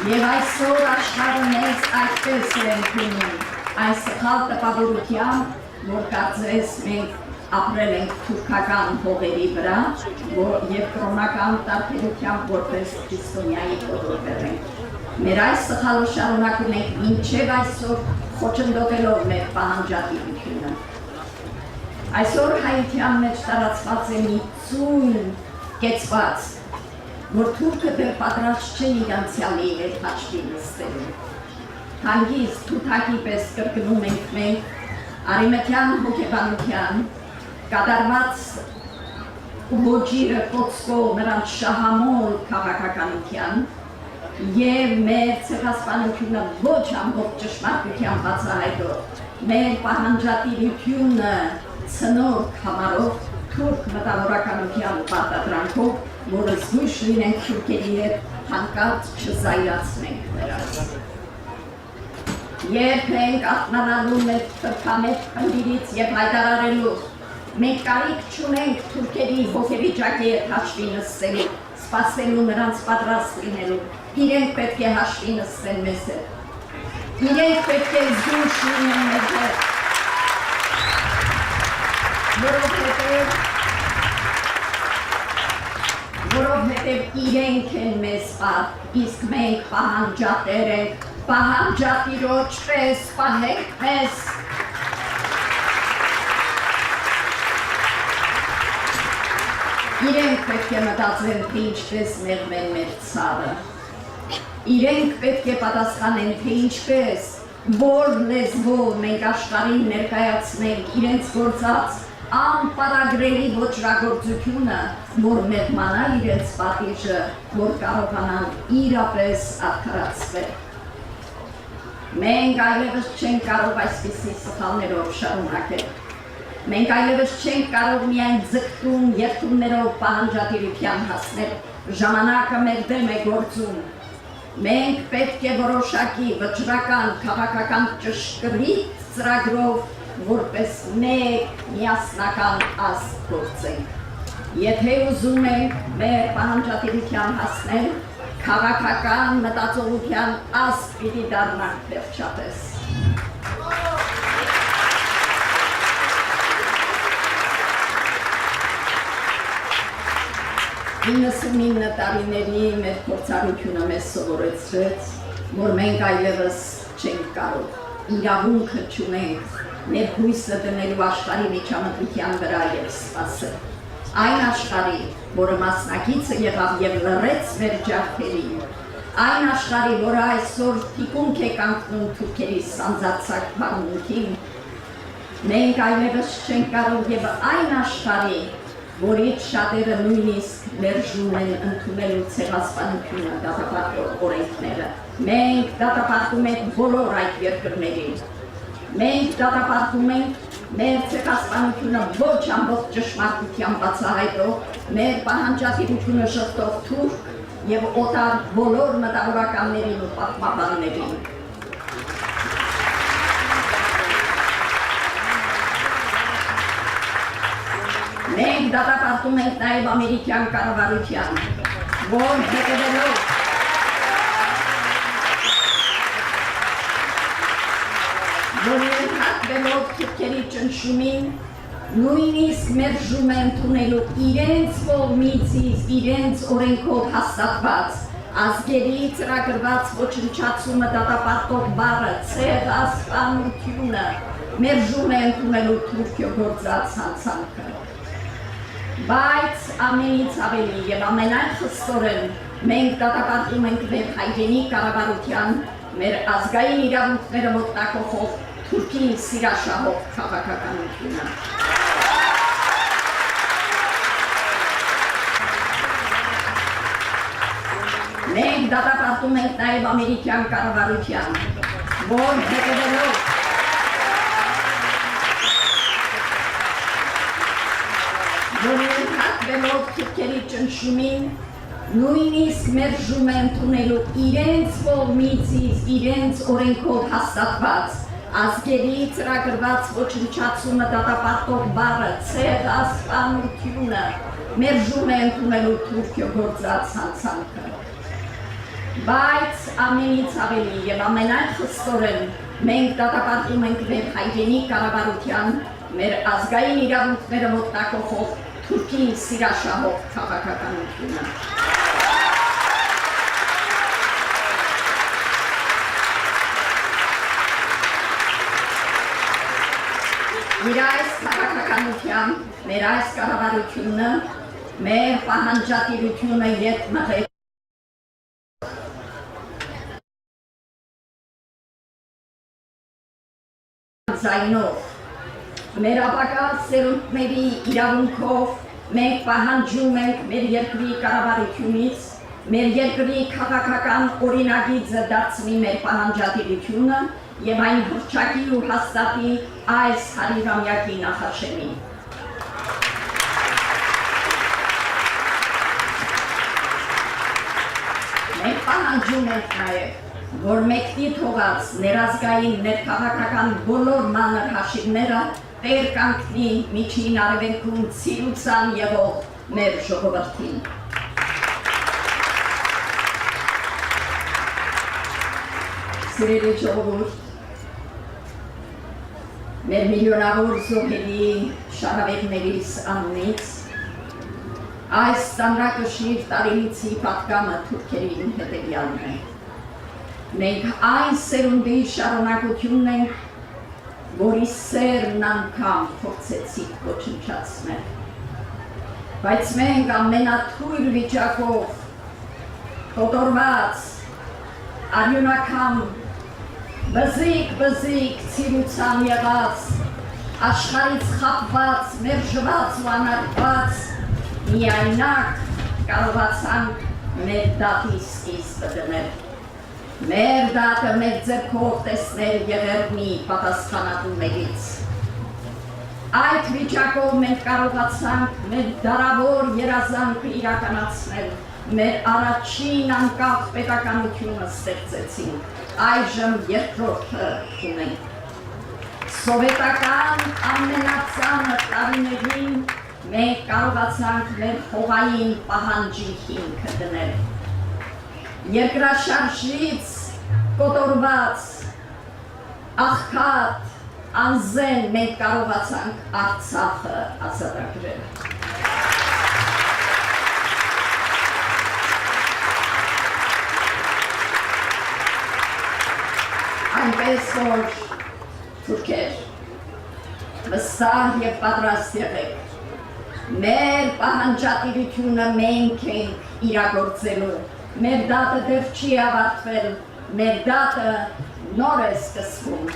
եւ այսօր աշխարհը մեզ այդպես է ընդունում, այս սխալ տպավորությամբ, որ կարծես մենք ապրել ենք թուրքական հողերի վրա եւ կրոնական տարբերությամբ որպես քրիստոնյայի կոտորվել ենք։ Մեր այս սխալը շարունակում ենք մինչև այսօր խոչընդոտելով մեր պահանջատիրությունը։ Այսօր հայության մեջ տարածված է մի ծույլ կեցված, որ թուրքը դեռ պատրաստ չէ իր անցյալի հետ հաշվի նստելու։ Հանգիստ թութակի պես կրկնում ենք մենք արևմտյան հոգեբանության կատարված ոճիրը կոծկող նրանց շահամոլ քաղաքականության եւ մեր ցեղասպանությունը ոչ ամբողջ ճշմարտությամբ բացահայտող մեր պահանջատիրությունը ցնորք համարով թուրք մտավորականության պարտադրանքով, որը զգույշ լինենք թուրքերի հետ հանկարծ չզայրացնենք նրանց։ Երբենք ակնառալու մեր թրքամետ խնդիրից եւ հայտարարելու մենք կարիք չունենք թուրքերի հոգեվիճակի հետ հաշվի նստելու, սպասելու նրանց պատրաստ լինելու, իրենք պետք է հաշվի նստեն մեզ հետ, իրենք պետք է զգույշ լինեն մեզ հետ, որովհետև իրենք են մեզ պար, իսկ մենք պահանջատեր ենք, պահանջատիրոջ պես պահենք մեզ։ Իրենք պետք է մտածեն, թե ինչպես մեղմեն մեր ցավը։ Իրենք պետք է պատասխանեն, թե ինչպես, որ լեզվով մենք աշխարհին ներկայացնենք իրենց գործած անպարագրելի ոճրագործությունը, որ մեղմանա իրենց պատիժը, որ կարողանան իրապես արդարացվել։ Մենք այլևս չենք կարող այսպիսի սխալներով շարունակել։ Մենք այլևս չենք կարող միայն ձգտում երթումներով պահանջատիրության հասնել, ժամանակը մեր դեմ է գործում։ Մենք պետք է որոշակի վճռական քաղաքական ճշգրիտ ծրագրով որպես մեկ միասնական ազգ գործենք։ Եթե ուզում ենք մեր պահանջատիրության հասնել, քաղաքական մտածողության ազգ պիտի դառնանք վերջապես։ 99 տարիների մեր փորձառությունը մեզ սովորեցրեց, որ մենք այլևս չենք կարող, իրավունքը չունենք մեր հույսը դնելու աշխարհի միջամտության վրա եւ սպասել։ Այն աշխարհի, որը մասնակիցը եղավ եւ լռեց մեր ջարդերին, այն աշխարհի, որը այսօր թիկունք է կանգնում թուրքերի սանձարձակ բանունքին, մենք այլևս չենք կարող եւ այն աշխարհի, որից շատերը նույնիսկ մերժում են ընդունելու ցեղասպանությունը դատապարտող օրենքները։ Մենք դատապարտում ենք բոլոր այդ երկրներին։ Մենք դատապարտում ենք մեր ցեղասպանությունը ոչ ամբողջ ճշմարտությամբ բացահայտող, մեր պահանջատիրությունը շղթող թուրք եւ օտար բոլոր մտավորականներին ու պատմաբաններին։ Մենք դատապարտում ենք նաև ամերիկյան կառավարության, որ հետևելով ենթարկվելով թուրքերի ճնշումին, նույնիսկ մերժում են ընդունելու իրենց կողմից իրենց օրենքով հաստատված ազգերի ծրագրված ոչնչացումը դատապարտող բառը ցեղասպանությունը, մերժում է ընդունելու Թուրքիո գործած հանցանքը։ Բայց ամենից ավելի եւ ամենայն խստորեն մենք դատապարտում ենք մեր հայրենի կառավարության մեր ազգային իրավունքները ոտնահարող Թուրքին սիրաշահող քաղաքականությունը։ Մենք դատապարտում ենք նաև ամերիկյան կառավարության, որ հետևելով ենթարկվելով թուրքերի ճնշումին, նույնիսկ մերժում է ընդունելու իրենց կողմից իրենց օրենքով հաստատված ազգերի ծրագրված ոչնչացումը դատապարտող բառը ցեղասպանությունը մերժում է ընդունելու Թուրքիո գործած հանցանքը։ Բայց ամենից ավելի եւ ամենայն խստորեն մենք դատապարտում ենք մեր հայրենի կառավարության մեր ազգային իրավունքները ոտնահարող Թուրքին սիրաշահող քաղաքականությունը։ Մեր այս քաղաքականությամբ մեր այս կառավարությունը մեր պահանջատիրությունը ետ մղել զայնով, մեր ապագա սերունդների իրավունքով մենք պահանջում ենք մեր երկրի կառավարությունից, մեր երկրի քաղաքական օրինագիծը դարձնի մեր պահանջատիրությունը եւ այն հռչակի ու հաստատի այս 100-ամյակի նախաշեմին։ Մենք պահանջում ենք նաեւ որ մեկնի թողած ներազգային ներքաղաքական բոլոր մանր հաշիվները տեր կանգնի միջին արևելքում ցիրուցան եղող մեր ժողովրդին։ Սիրելի ժողովուրդ, մեր միլիոնավոր զոհերի շահավետներիս անունից այս ծանրակշիռ տարելիցի պատգամը թուրքերին հետևյալն է։ Մենք այն սերունդի շարունակությունն ենք, որի սերն անգամ փորձեցիք ոչնչացնել։ Բայց մենք ամենաթույլ վիճակով կոտորված, արյունաքամ, բզիկ ցիրուցան եղած, աշխարհից խաբված, մերժված ու անարգված, միայնակ կարողացանք մեր դատի սկիզբը դնել։ Մեր դատը մեր ձեռքով տեսնել եղերնի պատասխանատուներից։ Այդ վիճակով մենք կարողացանք մեր դարավոր երազանքը իրականացնել, մեր առաջին անկախ պետականությունը ստեղծեցինք, այժմ երկրորդը ունենք։ Սովետական ամենածանր տարիներին մենք կարողացանք մեր հողային պահանջի հիմքը դնել։ Երկրաշարժից կոտորված, աղքատ, անզեն մենք կարողացանք Արցախը ազատագրել։ Այնպես որ թուրքեր, վստահ եւ պատրաստ եղեք, մեր պահանջատիրությունը մենք ենք իրագործելու։ Մեր դատը դեռ չի ավարտվել, մեր դատը նոր է սկսվում։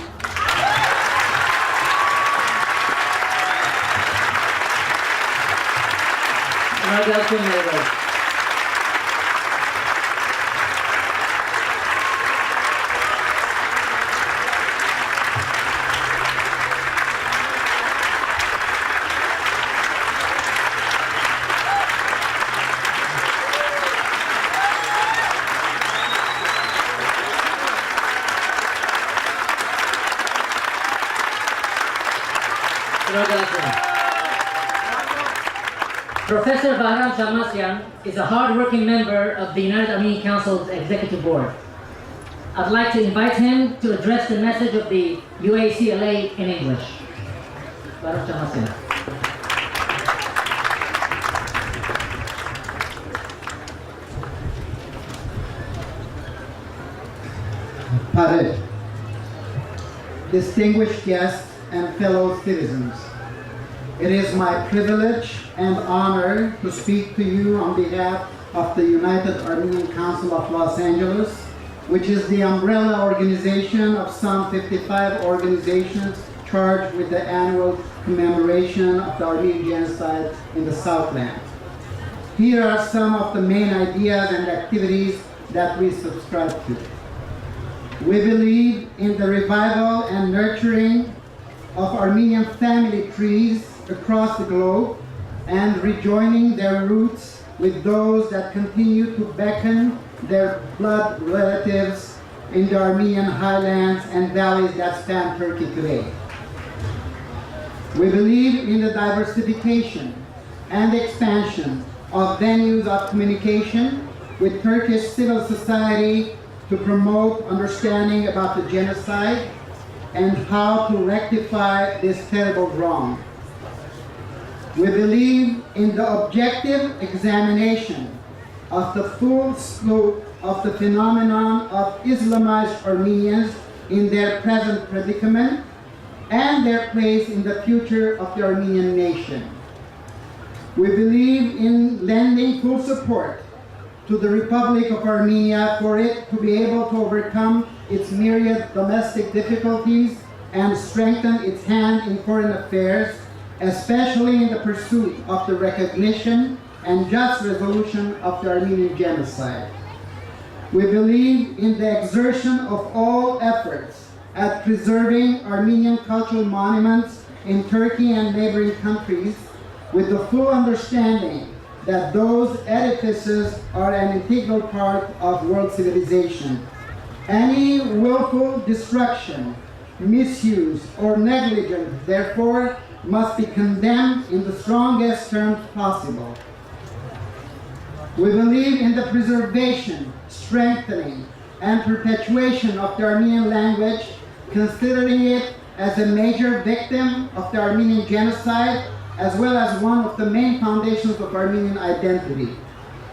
Professor Bahram Shamasian is a hard-working member of the United Armenian Council's Executive Board. I'd like to invite him to address the message of the UACLA in English. Bahram Shamasian. Pared, distinguished guests and fellow citizens. It is my privilege and honor to speak to you on behalf of the United Armenian Council of Los Angeles, which is the umbrella organization of some 55 organizations charged with the annual commemoration of the Armenian Genocide in the Southland. Here are some of the main ideas and activities that we subscribe to. We believe in the revival and nurturing of Armenian family trees across the globe and rejoining their roots with those that continue to beckon their blood relatives in the Armenian highlands and valleys that span Turkey today. We believe in the diversification and expansion of venues of communication with Turkish civil society to promote understanding about the genocide and how to rectify this terrible wrong. We believe in the objective examination of the full scope of the phenomenon of Islamized Armenians in their present predicament and their place in the future of the Armenian nation. We believe in lending full support to the Republic of Armenia for it to be able to overcome its myriad domestic difficulties and strengthen its hand in foreign affairs, especially in the pursuit of the recognition and just resolution of the Armenian Genocide. We believe in the exertion of all efforts at preserving Armenian cultural monuments in Turkey and neighboring countries with the full understanding that those edifices are an integral part of world civilization. Any willful destruction, misuse, or negligence, therefore, must be condemned in the strongest terms possible. We believe in the preservation, strengthening, and perpetuation of the Armenian language, considering it as a major victim of the Armenian Genocide, as well as one of the main foundations of Armenian identity.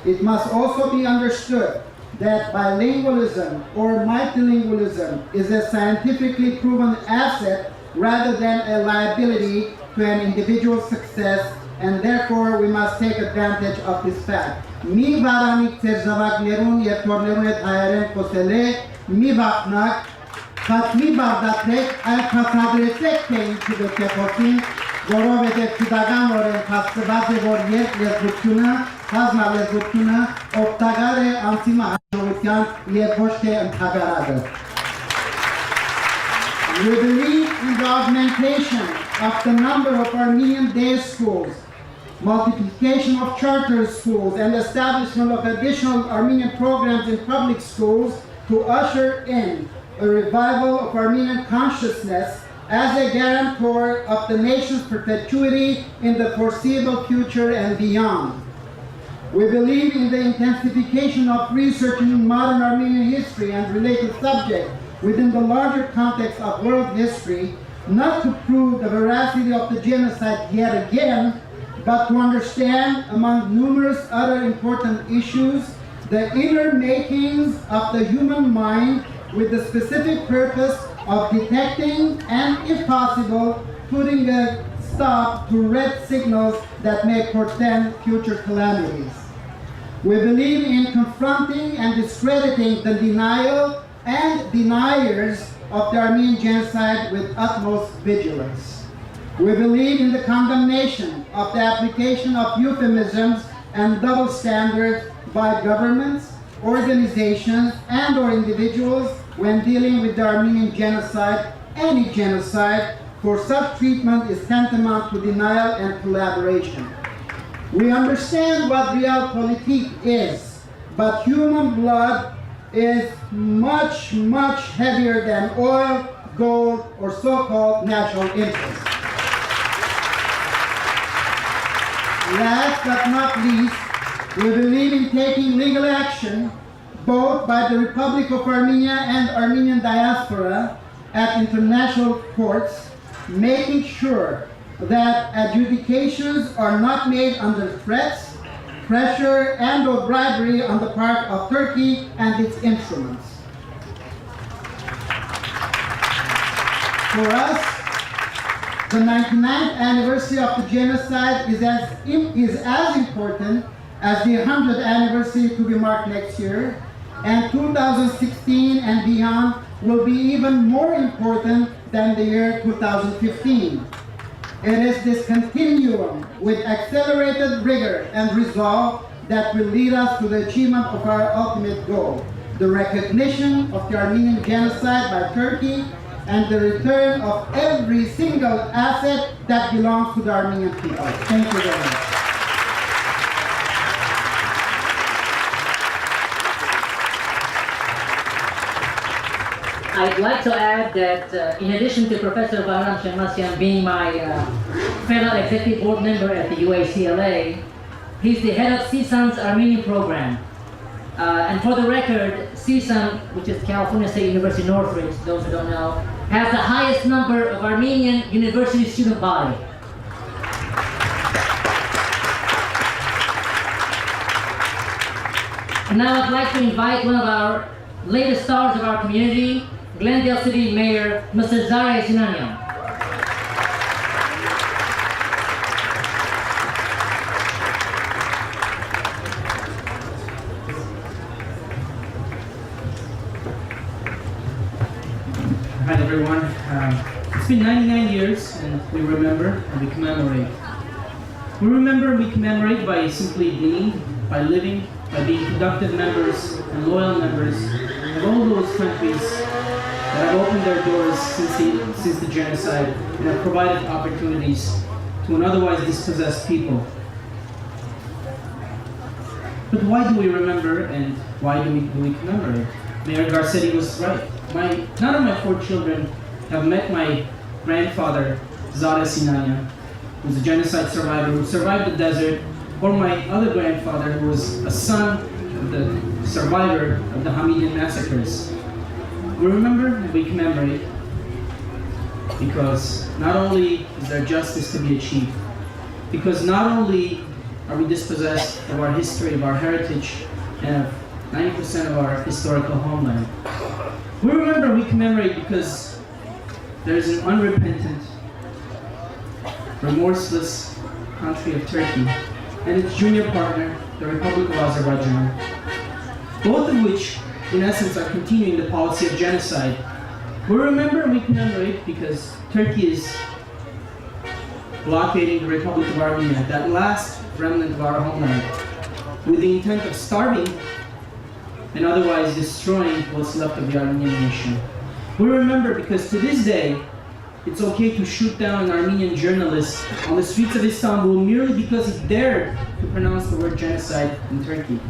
It must also be understood that bilingualism or multilingualism is a scientifically proven asset rather than a liability to an individual's success, and therefore we must take advantage of this fact. Mi varanik terzavaklerun եւ թորներուն հետ հայերեն խոսելե, մի վախնակ, մի բարդացեք, այլ փաստադրեցեք, թե ինչու պետք է խոսին, որովհետև քիդականորեն փաստված է, որ երկլեզվությունը, բազմալեզվությունը օգտակար է անցիմը հաջողության եւ ոչ թե ընդհանրակը։ We believe in the augmentation of the number of Armenian day schools, multiplication of charter schools, and establishment of additional Armenian programs in public schools to usher in a revival of Armenian consciousness as a guarantor of the nation's perpetuity in the foreseeable future and beyond. We believe in the intensification of research in modern Armenian history and related subjects within the larger context of world history, not to prove the veracity of the genocide yet again, but to understand, among numerous other important issues, the inner makings of the human mind with the specific purpose of detecting and, if possible, putting a stop to red signals that may portend future calamities. We believe in confronting and discrediting the denial and deniers of the Armenian Genocide with utmost vigilance. We believe in the condemnation of the application of euphemisms and double standards by governments, organizations, and or individuals when dealing with the Armenian Genocide, any genocide, for such treatment is tantamount to denial and collaboration. We understand what realpolitik is, but human blood is much, much heavier than oil, gold, or so-called national interests. Last but not least, we believe in taking legal action, both by the Republic of Armenia and Armenian diaspora at international courts, making sure that adjudications are not made under threats, pressure, and or bribery on the part of Turkey and its instruments. For us, The 99th anniversary of the genocide is as important as the 100th anniversary to be marked next year, and 2016 and beyond will be even more important than the year 2015. It is this continuum with accelerated rigor and resolve that will lead us to the achievement of our ultimate goal, the recognition of the Armenian genocide by Turkey and the return of every single asset that belongs to the Armenian people. Thank you very much. I'd like to add that in addition to Professor Bahram Shemasian being my fellow executive board member at the UACLA, he's the head of CSUN's Armenian program. And for the record, CSUN, which is California State University Northridge, those who don't know, has the highest number of Armenian university student body. And now I'd like to invite one of our latest stars of our community, Glendale City Mayor, Mr. Zare Sinanian. Hi everyone. It's been 99 years and we remember and we commemorate. We remember and we commemorate by simply being, by living, by being productive members and loyal members of all those countries that have opened their doors since the genocide and have provided opportunities to an otherwise dispossessed people. But why do we remember and why do we commemorate? Mayor Garcetti was right. None of my 4 children have met my grandfather, Zare Sinanian, who's a genocide survivor who survived the desert, or my other grandfather, who was a son of the survivor of the Hamidian massacres. We remember and we commemorate because not only is there justice to be achieved, because not only are we dispossessed of our history, of our heritage, and of 90% of our historical homeland. We remember, we commemorate because there is an unrepentant, remorseless country of Turkey and its junior partner, the Republic of Azerbaijan, both of which, in essence, are continuing the policy of genocide. We remember and we commemorate because Turkey is blockading the Republic of Armenia, that last remnant of our homeland, with the intent of starving and otherwise destroying what's left of the Armenian nation. We remember because to this day, it's okay to shoot down an Armenian journalist on the streets of Istanbul merely because he dared to pronounce the word genocide in Turkey.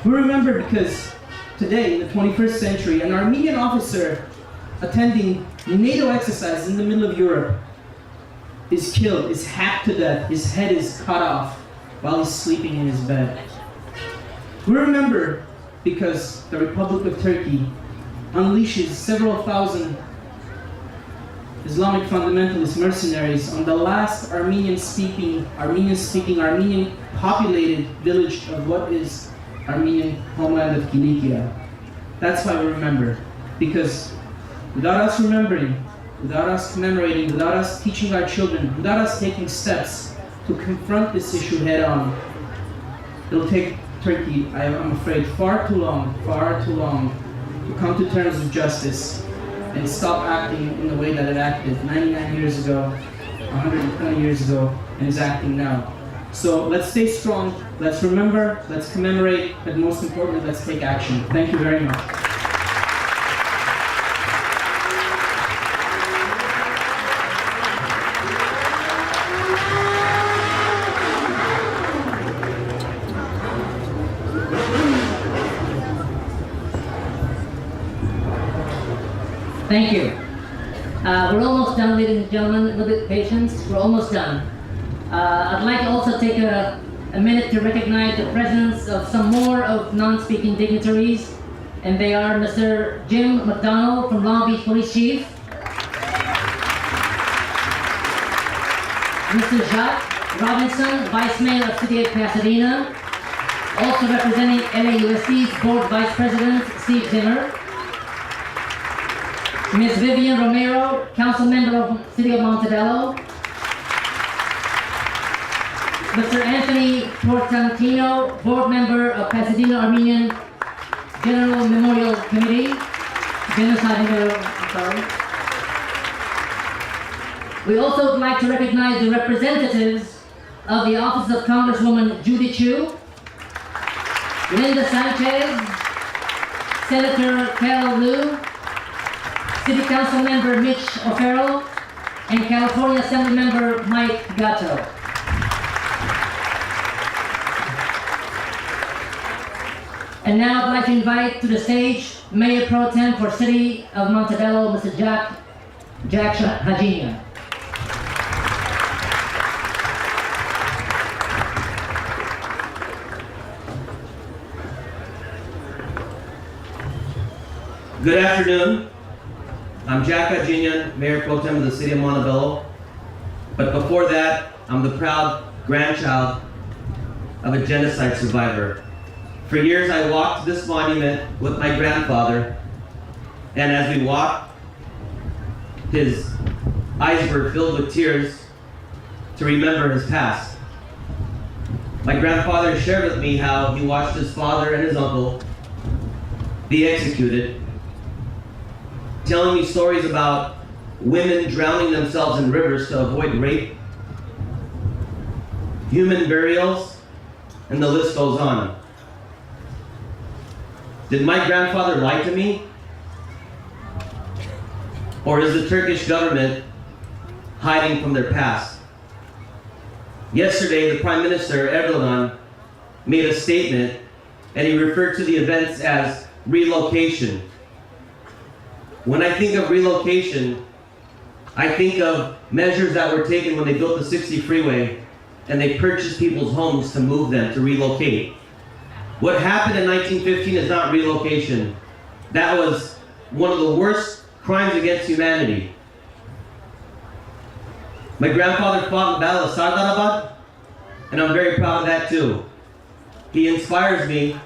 We remember because today, in the 21st century, an Armenian officer attending NATO exercises in the middle of Europe is killed, is hacked to death, his head is cut off while he's sleeping in his bed. We remember because the Republic of Turkey unleashes several thousand Islamic fundamentalist mercenaries on the last Armenian-speaking, Armenian-populated village of what is Armenian homeland of Kilikia. That's why we remember, because without us remembering, without us commemorating, without us teaching our children, without us taking steps to confront this issue head on, it'll take Turkey, I'm afraid, far too long to come to terms with justice and stop acting in the way that it acted 99 years ago, 120 years ago, and is acting now. So let's stay strong, let's remember, let's commemorate, but most importantly, let's take action. Thank you very much. Thank you. We're almost done, ladies and gentlemen. A little bit of patience. We're almost done. I'd like to also take a minute to recognize the presence of some more of non-speaking dignitaries, and they are Mr. Jim McDonald from Long Beach Police Chief, Mr. Jacques Robinson, Vice Mayor of City of Pasadena, also representing LAUSD's Board Vice President Steve Zimmer, Ms. Vivian Romero, Council Member of City of Montebello, Mr. Anthony Portantino, board member of Pasadena Armenian General Memorial Committee, Genocide Memorial, sorry. We also would like to recognize the representatives of the Office of Congresswoman Judy Chu, Linda Sanchez, Senator Carol Liu, City Council Member Mitch O'Farrell, and California Assembly Member Mike Gatto. And now I'd like to invite to the stage Mayor Pro Tem for City of Montebello, Mr. Jack Hajinian. Good afternoon. I'm Jack Hajinian, Mayor Pro Tem of the City of Montebello. But before that, I'm the proud grandchild of a genocide survivor. For years, I walked this monument with my grandfather, and as we walked, his eyes were filled with tears to remember his past. My grandfather shared with me how he watched his father and his uncle be executed, telling me stories about women drowning themselves in rivers to avoid rape, human burials, and the list goes on. Did my grandfather lie to me? Or is the Turkish government hiding from their past? Yesterday, the Prime Minister, Erdogan, made a statement and he referred to the events as relocation. When I think of relocation, I think of measures that were taken when they built the 60 freeway and they purchased people's homes to move them, to relocate. What happened in 1915 is not relocation. That was one of the worst crimes against humanity. My grandfather fought in the Battle of Sardarabad, and I'm very proud of that too. He inspires me.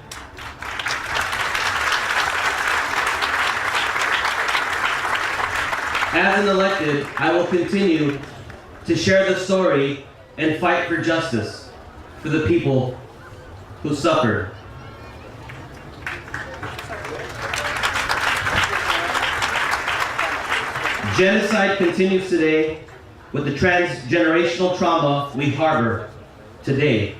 As an elected, I will continue to share the story and fight for justice for the people who suffered. Genocide continues today with the transgenerational trauma we harbor today.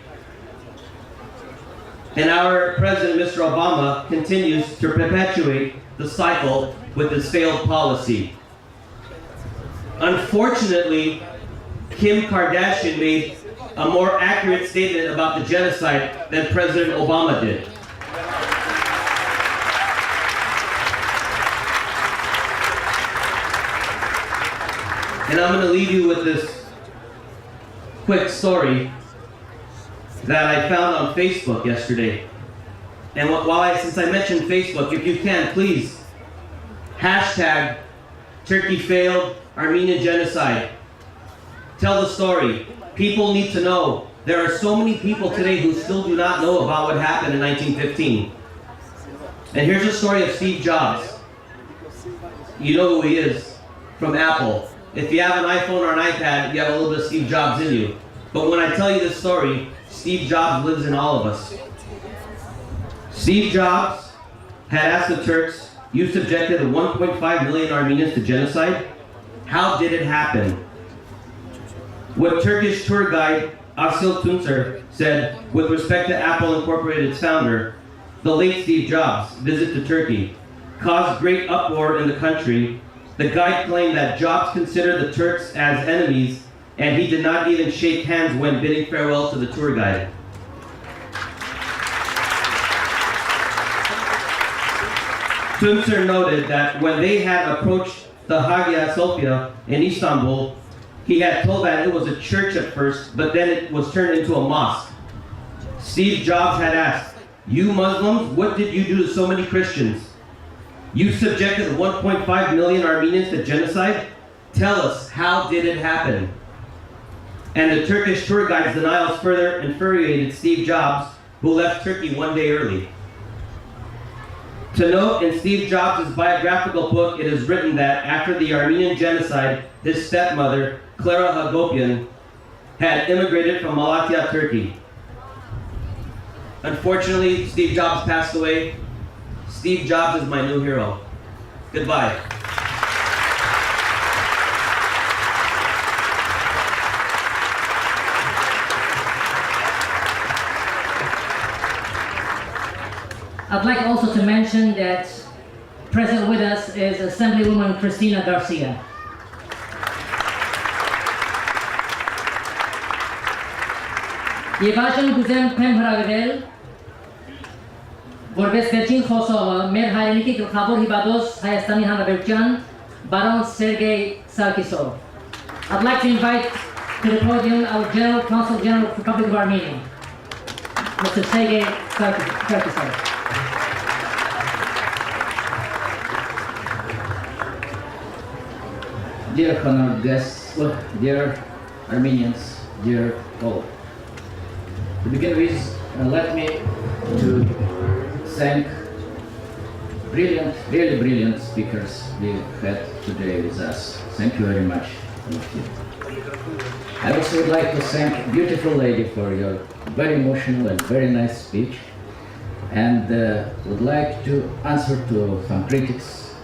And our President, Mr. Obama, continues to perpetuate the cycle with his failed policy. Unfortunately, Kim Kardashian made a more accurate statement about the genocide than President Obama did. And I'm going to leave you with this quick story that I found on Facebook yesterday. And since I mentioned Facebook, if you can, please hashtag Turkey failed Armenian genocide. Tell the story. People need to know. There are so many people today who still do not know about what happened in 1915. And here's a story of Steve Jobs. You know who he is from Apple. If you have an iPhone or an iPad, you have a little bit of Steve Jobs in you. But when I tell you this story, Steve Jobs lives in all of us. Steve Jobs had asked the Turks, "You subjected 1.5 million Armenians to genocide? How did it happen?" What Turkish tour guide Asil Tuncer said with respect to Apple Incorporated's founder, the late Steve Jobs' visit to Turkey caused great uproar in the country. The guide claimed that Jobs considered the Turks as enemies, and he did not even shake hands when bidding farewell to the tour guide. Tuncer noted that when they had approached the Hagia Sophia in Istanbul, he had told that it was a church at first, but then it was turned into a mosque. Steve Jobs had asked, "You Muslims, what did you do to so many Christians? You subjected 1.5 million Armenians to genocide? Tell us, how did it happen?" And the Turkish tour guide's denials further infuriated Steve Jobs, who left Turkey one day early. To note, in Steve Jobs' biographical book, it is written that after the Armenian genocide, his stepmother, Clara Hagopian, had immigrated from Malatya, Turkey. Unfortunately, Steve Jobs passed away. Steve Jobs is my new hero. Goodbye. I'd like also to mention that present with us is Assemblywoman Cristina Garcia. Եվ այժմ գուզեմ պեմ հրավիրել, որպես վերջին խոսողը մեր հայրենիքի գլխավոր հիվանդոս Հայաստանի Հանրապետության Baron Sergei Sarkisov. I'd like to invite to the podium our General Consul General of the Republic of Armenia, Mr. Sergei Sarkisov. Dear honored guests, dear Armenians, dear all. To begin with, let me to thank really brilliant speakers we had today with us. Thank you very much. Thank you. I also would like to thank beautiful lady for your very emotional and very nice speech, and would like to answer to some critics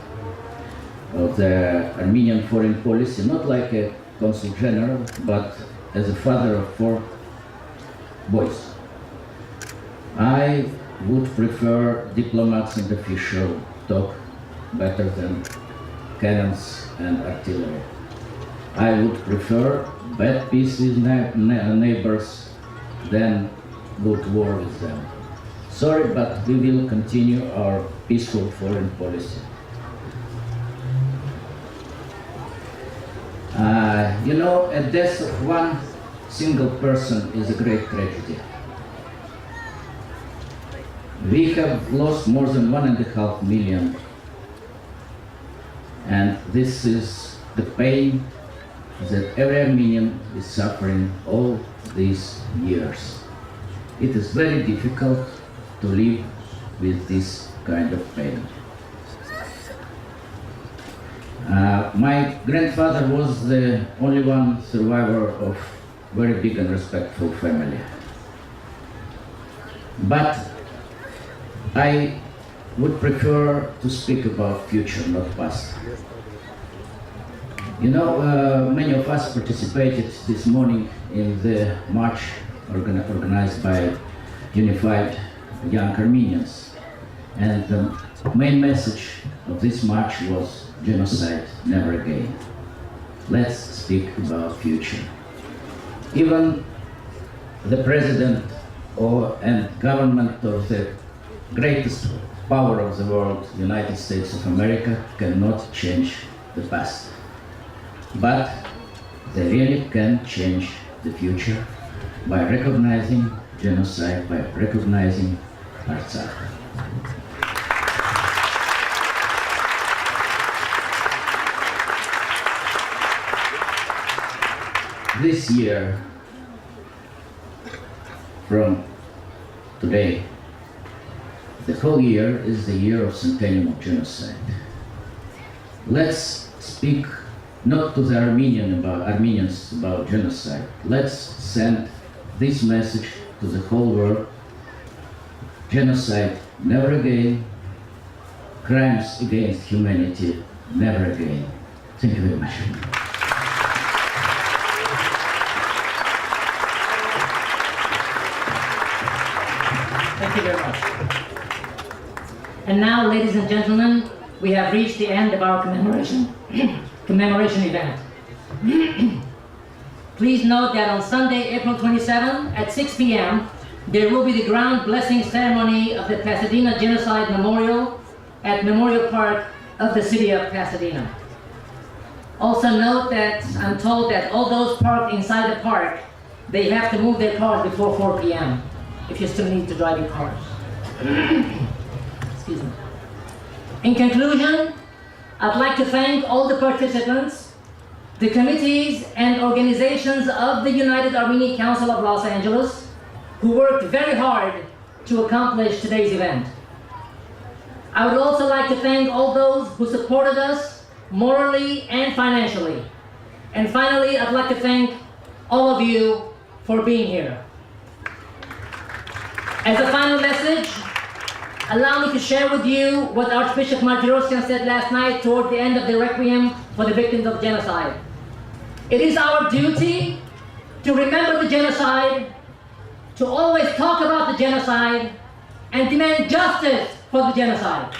of the Armenian foreign policy, not like a consul general, but as a father of 4 boys. I would prefer diplomats and officials talk better than cannons and artillery. I would prefer bad peace with neighbors than good war with them. Sorry, but we will continue our peaceful foreign policy. You know, a death of one single person is a great tragedy. We have lost more than 1.5 million, and this is the pain that every Armenian is suffering all these years. It is very difficult to live with this kind of pain. My grandfather was the only one survivor of very big and respectful family. But I would prefer to speak about future, not past. You know, many of us participated this morning in the march organized by Unified Young Armenians. And the main message of this march was genocide, never again. Let's speak about future. Even the president and government of the greatest power of the world, United States of America, cannot change the past. But they really can change the future by recognizing genocide, by recognizing Artsakh. This year, from today, the whole year is the year of centennial of genocide. Let's speak not to the Armenians about genocide. Let's send this message to the whole world. Genocide, never again. Crimes against humanity, never again. Thank you very much. Thank you very much. And now, ladies and gentlemen, we have reached the end of our commemoration event. Please note that on Sunday, April 27 at 6 p.m., there will be the ground blessing ceremony of the Pasadena Genocide Memorial at Memorial Park of the city of Pasadena. Also note that I'm told that all those parked inside the park, they have to move their cars before 4 p.m. if you still need to drive your cars. Excuse me. In conclusion, I'd like to thank all the participants, the committees and organizations of the United Armenian Council of Los Angeles, who worked very hard to accomplish today's event. I would also like to thank all those who supported us morally and financially. And finally, I'd like to thank all of you for being here. As a final message, allow me to share with you what Archbishop Martyrs said last night toward the end of the Requiem for the victims of genocide. It is our duty to remember the genocide, to always talk about the genocide, and demand justice for the genocide.